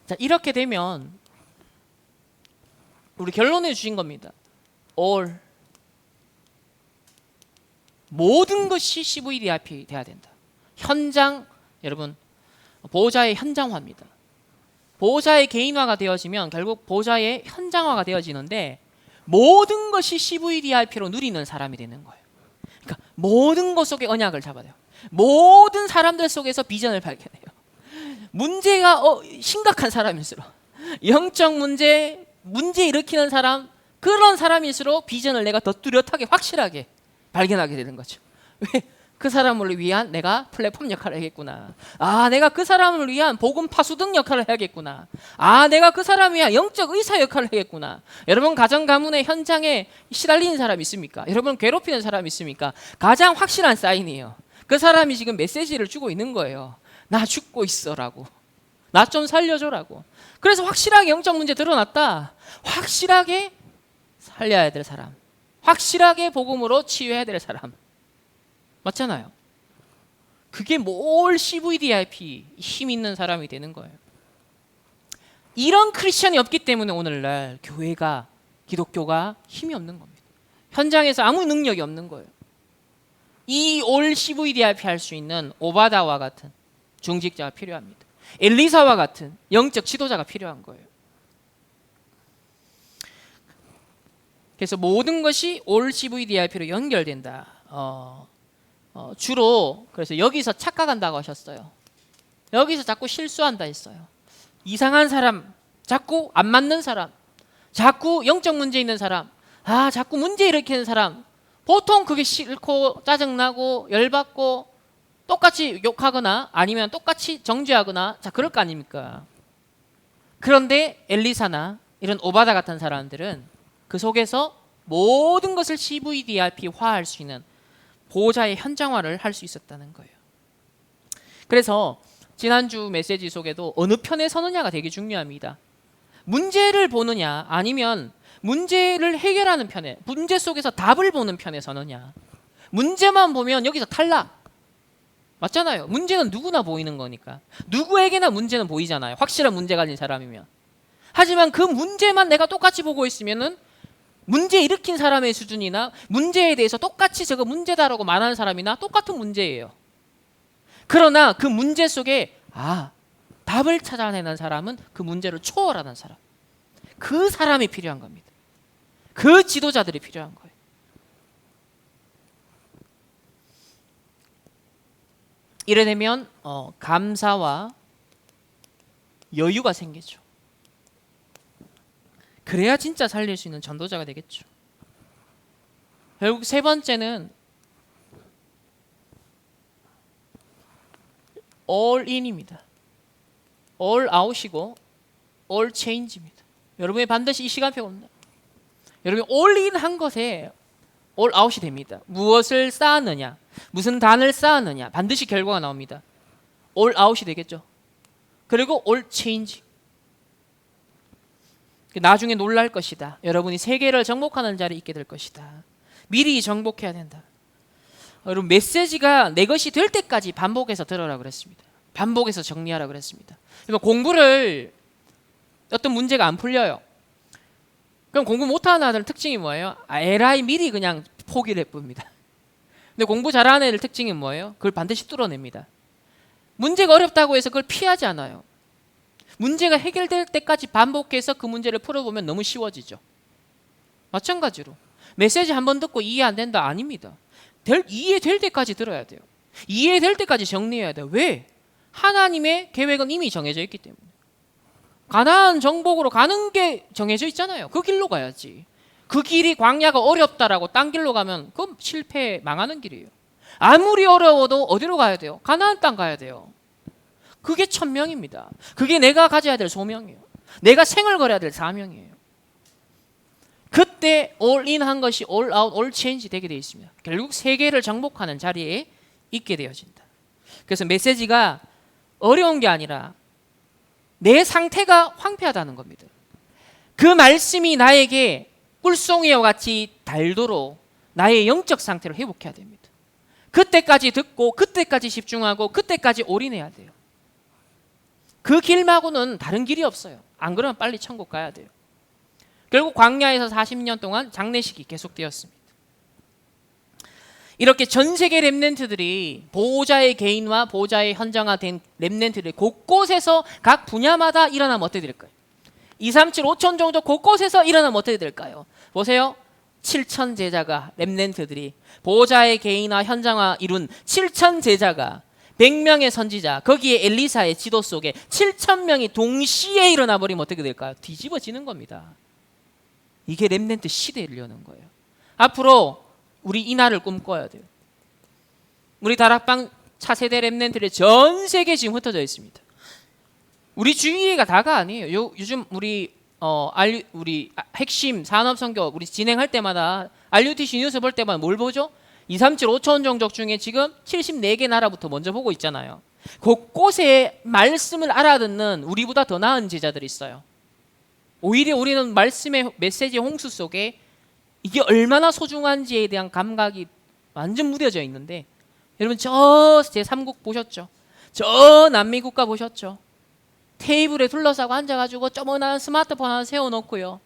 자, 이렇게 되면 우리 결론해 주신 겁니다. All, 모든 것이 CVDIP 돼야 된다. 현장, 여러분 보호자의 현장화입니다. 보호자의 개인화가 되어지면 결국 보호자의 현장화가 되어지는데 모든 것이 CVDIP로 누리는 사람이 되는 거예요. 그러니까 모든 것 속에 언약을 잡아요. 모든 사람들 속에서 비전을 발견해요. 문제가 심각한 사람일수록 영적 문제 일으키는 사람, 그런 사람일수록 비전을 내가 더 뚜렷하게 확실하게 발견하게 되는 거죠. 왜? 그 사람을 위한 내가 플랫폼 역할을 해야겠구나. 내가 그 사람을 위한 복음 파수등 역할을 해야겠구나. 내가 그 사람을 위한 영적 의사 역할을 해야겠구나. 여러분 가정 가문의 현장에 시달리는 사람 있습니까? 여러분 괴롭히는 사람 있습니까? 가장 확실한 사인이에요. 그 사람이 지금 메시지를 주고 있는 거예요. 나 죽고 있어라고. 나 좀 살려줘라고. 그래서 확실하게 영적 문제 드러났다. 확실하게 살려야 될 사람. 확실하게 복음으로 치유해야 될 사람. 맞잖아요. 그게 뭘 CVDIP 힘 있는 사람이 되는 거예요. 이런 크리스천이 없기 때문에 오늘날 교회가, 기독교가 힘이 없는 겁니다. 현장에서 아무 능력이 없는 거예요. 이 올 CVDIP 할 수 있는 오바다와 같은 중직자가 필요합니다. 엘리사와 같은 영적 지도자가 필요한 거예요. 그래서 모든 것이 올 CVDIP로 연결된다. 주로 그래서 여기서 착각한다고 하셨어요. 여기서 자꾸 실수한다 했어요. 이상한 사람, 자꾸 안 맞는 사람, 자꾸 영적 문제 있는 사람, 자꾸 문제 일으키는 사람, 보통 그게 싫고 짜증나고 열받고 똑같이 욕하거나 아니면 똑같이 정죄하거나 그럴 거 아닙니까? 그런데 엘리사나 이런 오바다 같은 사람들은 그 속에서 모든 것을 CVDIP화할 수 있는 보호자의 현장화를 할 수 있었다는 거예요. 그래서 지난주 메시지 속에도 어느 편에 서느냐가 되게 중요합니다. 문제를 보느냐 아니면 문제를 해결하는 편에, 문제 속에서 답을 보는 편에 서느냐. 문제만 보면 여기서 탈락. 맞잖아요. 문제는 누구나 보이는 거니까. 누구에게나 문제는 보이잖아요. 확실한 문제 가진 사람이면. 하지만 그 문제만 내가 똑같이 보고 있으면은 문제 일으킨 사람의 수준이나 문제에 대해서 똑같이 저거 문제다라고 말하는 사람이나 똑같은 문제예요. 그러나 그 문제 속에 답을 찾아내는 사람은 그 문제를 초월하는 사람. 그 사람이 필요한 겁니다. 그 지도자들이 필요한 거예요. 이래 되면 감사와 여유가 생기죠. 그래야 진짜 살릴 수 있는 전도자가 되겠죠. 결국 세 번째는 all in입니다. all out이고 all change입니다. 여러분이 반드시 이 시간표가 온다. 여러분이 all in 한 것에 all out이 됩니다. 무엇을 쌓았느냐, 무슨 단을 쌓았느냐, 반드시 결과가 나옵니다. all out이 되겠죠. 그리고 all change. 나중에 놀랄 것이다. 여러분이 세계를 정복하는 자리에 있게 될 것이다. 미리 정복해야 된다. 여러분 메시지가 내 것이 될 때까지 반복해서 들으라 그랬습니다. 반복해서 정리하라 그랬습니다. 그러니까 공부를 어떤 문제가 안 풀려요. 그럼 공부 못하는 아들 특징이 뭐예요? 에라이 미리 그냥 포기를 해봅니다. 근데 공부 잘하는 애들 특징이 뭐예요? 그걸 반드시 뚫어냅니다. 문제가 어렵다고 해서 그걸 피하지 않아요. 문제가 해결될 때까지 반복해서 그 문제를 풀어보면 너무 쉬워지죠. 마찬가지로 메시지 한 번 듣고 이해 안 된다 아닙니다. 이해될 때까지 들어야 돼요. 이해될 때까지 정리해야 돼요. 왜? 하나님의 계획은 이미 정해져 있기 때문에. 가나안 정복으로 가는 게 정해져 있잖아요. 그 길로 가야지. 그 길이 광야가 어렵다라고 딴 길로 가면 그건 실패 망하는 길이에요. 아무리 어려워도 어디로 가야 돼요? 가나안 땅 가야 돼요. 그게 천명입니다. 그게 내가 가져야 될 소명이에요. 내가 생을 걸어야 될 사명이에요. 그때 all in 한 것이 all out, all change 되게 되어 있습니다. 결국 세계를 정복하는 자리에 있게 되어진다. 그래서 메시지가 어려운 게 아니라 내 상태가 황폐하다는 겁니다. 그 말씀이 나에게 꿀송이와 같이 달도록 나의 영적 상태를 회복해야 됩니다. 그때까지 듣고 그때까지 집중하고 그때까지 올인해야 돼요. 그 길마고는 다른 길이 없어요. 안 그러면 빨리 천국 가야 돼요. 결국 광야에서 40년 동안 장례식이 계속되었습니다. 이렇게 전 세계 렘넌트들이 보호자의 개인화, 보호자의 현장화된 렘넌트들이 곳곳에서 각 분야마다 일어나면 어떻게 될까요? 2, 3, 7, 5천 정도 곳곳에서 일어나면 어떻게 될까요? 보세요. 7천 제자가, 렘넌트들이 보호자의 개인화, 현장화 이룬 7천 제자가 100명의 선지자, 거기에 엘리사의 지도 속에 7천 명이 동시에 일어나 버리면 어떻게 될까요? 뒤집어지는 겁니다. 이게 렘넌트 시대를 여는 거예요. 앞으로 우리 이 날을 꿈꿔야 돼요. 우리 다락방 차세대 렘넌트들이 전 세계에 지금 흩어져 있습니다. 우리 주위가 다가 아니에요. 요즘 우리 핵심 산업선교 우리 진행할 때마다 RUTC 뉴스 볼 때마다 뭘 보죠? 2, 3, 7, 5천 종족 중에 지금 74개 나라부터 먼저 보고 있잖아요. 곳곳에 말씀을 알아듣는 우리보다 더 나은 제자들이 있어요. 오히려 우리는 말씀의 메시지 홍수 속에 이게 얼마나 소중한지에 대한 감각이 완전 무뎌져 있는데, 여러분 저 제3국 보셨죠? 저 남미 국가 보셨죠? 테이블에 둘러싸고 앉아가지고 조그만한 스마트폰 하나 세워놓고요,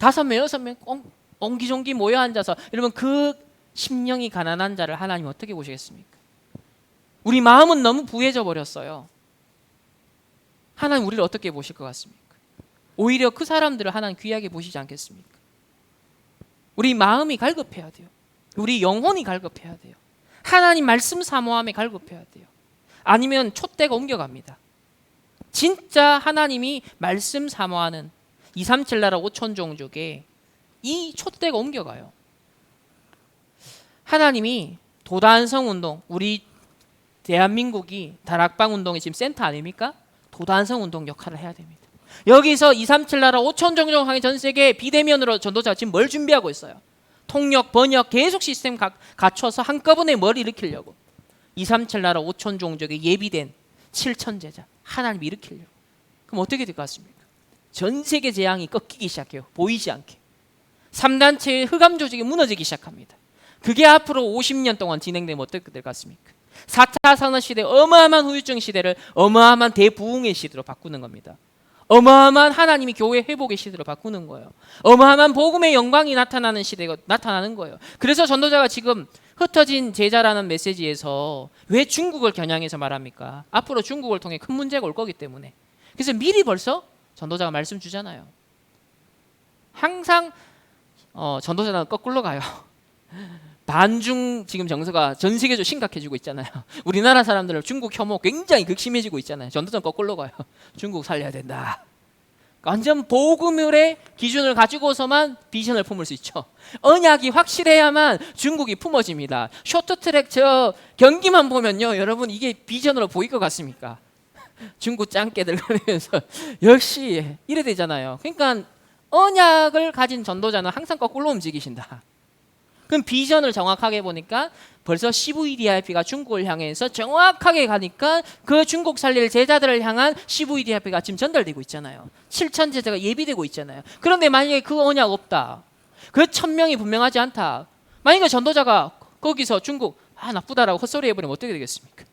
5명, 6명 옹기종기 모여 앉아서, 여러분 그 심령이 가난한 자를 하나님 어떻게 보시겠습니까? 우리 마음은 너무 부해져 버렸어요. 하나님 우리를 어떻게 보실 것 같습니까? 오히려 그 사람들을 하나님 귀하게 보시지 않겠습니까? 우리 마음이 갈급해야 돼요. 우리 영혼이 갈급해야 돼요. 하나님 말씀 사모함에 갈급해야 돼요. 아니면 촛대가 옮겨갑니다. 진짜 하나님이 말씀 사모하는 2, 3, 7 나라 5천 종족에 이 촛대가 옮겨가요. 하나님이 도단성 운동, 우리 대한민국이 다락방 운동의 지금 센터 아닙니까? 도단성 운동 역할을 해야 됩니다. 여기서 2, 3, 7 나라 5천 종족 항해 전 세계 비대면으로 전도자가 지금 뭘 준비하고 있어요? 통역, 번역 계속 시스템 갖춰서 한꺼번에 뭘 일으키려고 2, 3, 7 나라 5천 종족에 예비된 7천 제자 하나님이 일으키려고. 그럼 어떻게 될 것 같습니까? 전 세계 재앙이 꺾이기 시작해요. 보이지 않게. 3단체의 흑암 조직이 무너지기 시작합니다. 그게 앞으로 50년 동안 진행되면 어떻게 될 것 같습니까? 4차 산업시대, 어마어마한 후유증 시대를 어마어마한 대부흥의 시대로 바꾸는 겁니다. 어마어마한 하나님이 교회 회복의 시대로 바꾸는 거예요. 어마어마한 복음의 영광이 나타나는 시대가 나타나는 거예요. 그래서 전도자가 지금 흩어진 제자라는 메시지에서 왜 중국을 겨냥해서 말합니까? 앞으로 중국을 통해 큰 문제가 올 거기 때문에. 그래서 미리 벌써 전도자가 말씀 주잖아요. 항상 전도자는 거꾸로 가요. 반중 지금 정서가 전 세계적으로 심각해지고 있잖아요. 우리나라 사람들은 중국 혐오 굉장히 극심해지고 있잖아요. 전도자는 거꾸로 가요. 중국 살려야 된다. 완전 복음의 기준을 가지고서만 비전을 품을 수 있죠. 언약이 확실해야만 중국이 품어집니다. 쇼트트랙 저 경기만 보면요, 여러분 이게 비전으로 보일 것 같습니까? 중국 짱깨들 그러면서 역시 이래 되잖아요. 그러니까 언약을 가진 전도자는 항상 거꾸로 움직이신다. 그럼 비전을 정확하게 보니까 벌써 CVDIP가 중국을 향해서 정확하게 가니까 그 중국 살릴 제자들을 향한 CVDIP가 지금 전달되고 있잖아요. 7천 제자가 예비되고 있잖아요. 그런데 만약에 그 언약 없다, 그 1,000명이 분명하지 않다, 만약에 전도자가 거기서 중국 나쁘다라고 헛소리 해버리면 어떻게 되겠습니까?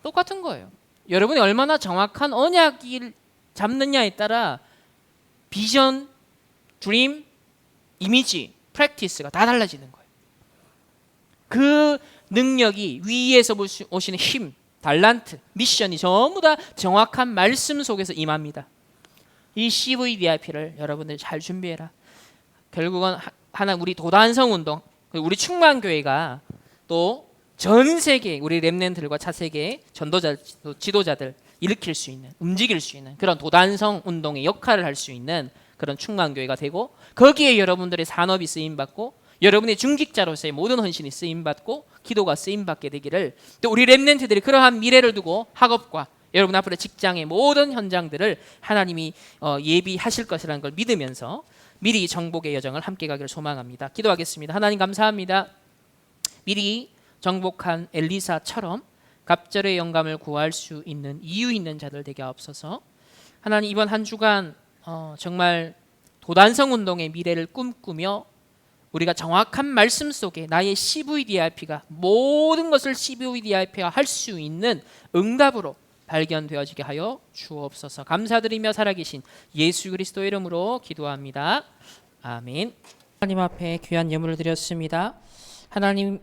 똑같은 거예요. 여러분이 얼마나 정확한 언약을 잡느냐에 따라 비전, 드림, 이미지, 프랙티스가 다 달라지는 거예요. 그 능력이 위에서 오시는 힘, 달란트, 미션이 전부 다 정확한 말씀 속에서 임합니다. 이 CVDIP를 여러분들 잘 준비해라. 결국은 하나 우리 도단성 운동, 우리 충만교회가 또 전 세계 우리 렘넌트들과 차세계 전도자, 지도자들 일으킬 수 있는, 움직일 수 있는 그런 도단성 운동의 역할을 할 수 있는 그런 충만교회가 되고, 거기에 여러분들의 산업이 쓰임받고 여러분의 중직자로서의 모든 헌신이 쓰임받고 기도가 쓰임받게 되기를, 또 우리 렘넌트들이 그러한 미래를 두고 학업과 여러분 앞으로 직장의 모든 현장들을 하나님이 예비하실 것이라는 걸 믿으면서 미리 정복의 여정을 함께 가기를 소망합니다. 기도하겠습니다. 하나님 감사합니다. 미리 정복한 엘리사처럼 갑절의 영감을 구할 수 있는 이유 있는 자들 되게 하옵소서. 하나님 이번 한 주간 정말 도단성 운동의 미래를 꿈꾸며 우리가 정확한 말씀 속에 나의 CVDIP가 모든 것을 CVDIP화 할 수 있는 응답으로 발견되어지게 하여 주옵소서. 감사드리며 살아계신 예수 그리스도의 이름으로 기도합니다. 아멘. 하나님 앞에 귀한 예물을 드렸습니다. 하나님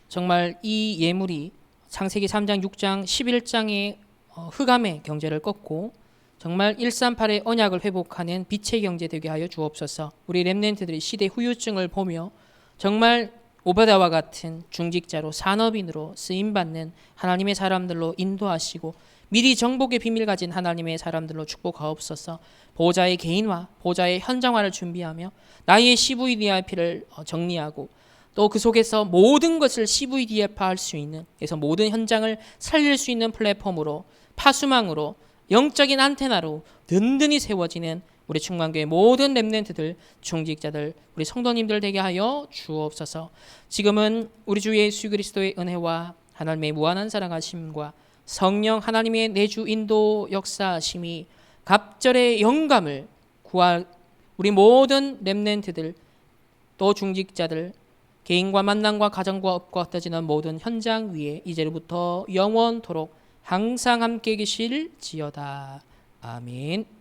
정말 이 예물이 창세기 3장, 6장, 11장의 흑암의 경제를 꺾고 정말 138의 언약을 회복하는 빛의 경제 되게 하여 주옵소서. 우리 렘넌트들이 시대 후유증을 보며 정말 오베다와 같은 중직자로 산업인으로 쓰임받는 하나님의 사람들로 인도하시고 미리 정복의 비밀 가진 하나님의 사람들로 축복하옵소서. 보호자의 개인화, 보호자의 현장화를 준비하며 나의 CVDIP를 정리하고 또 그 속에서 모든 것을 CVDF화할 수 있는, 그래서 모든 현장을 살릴 수 있는 플랫폼으로, 파수망으로, 영적인 안테나로 든든히 세워지는 우리 충만교회 모든 렘넌트들, 중직자들, 우리 성도님들 되게 하여 주옵소서. 지금은 우리 주 예수 그리스도의 은혜와 하나님의 무한한 사랑하심과 성령 하나님의 내주 인도 역사하심이 갑절의 영감을 구할 우리 모든 렘넌트들 또 중직자들 개인과 만남과 가정과 업과 흩어지는 모든 현장 위에 이제로부터 영원토록 항상 함께 계실지어다. 아멘.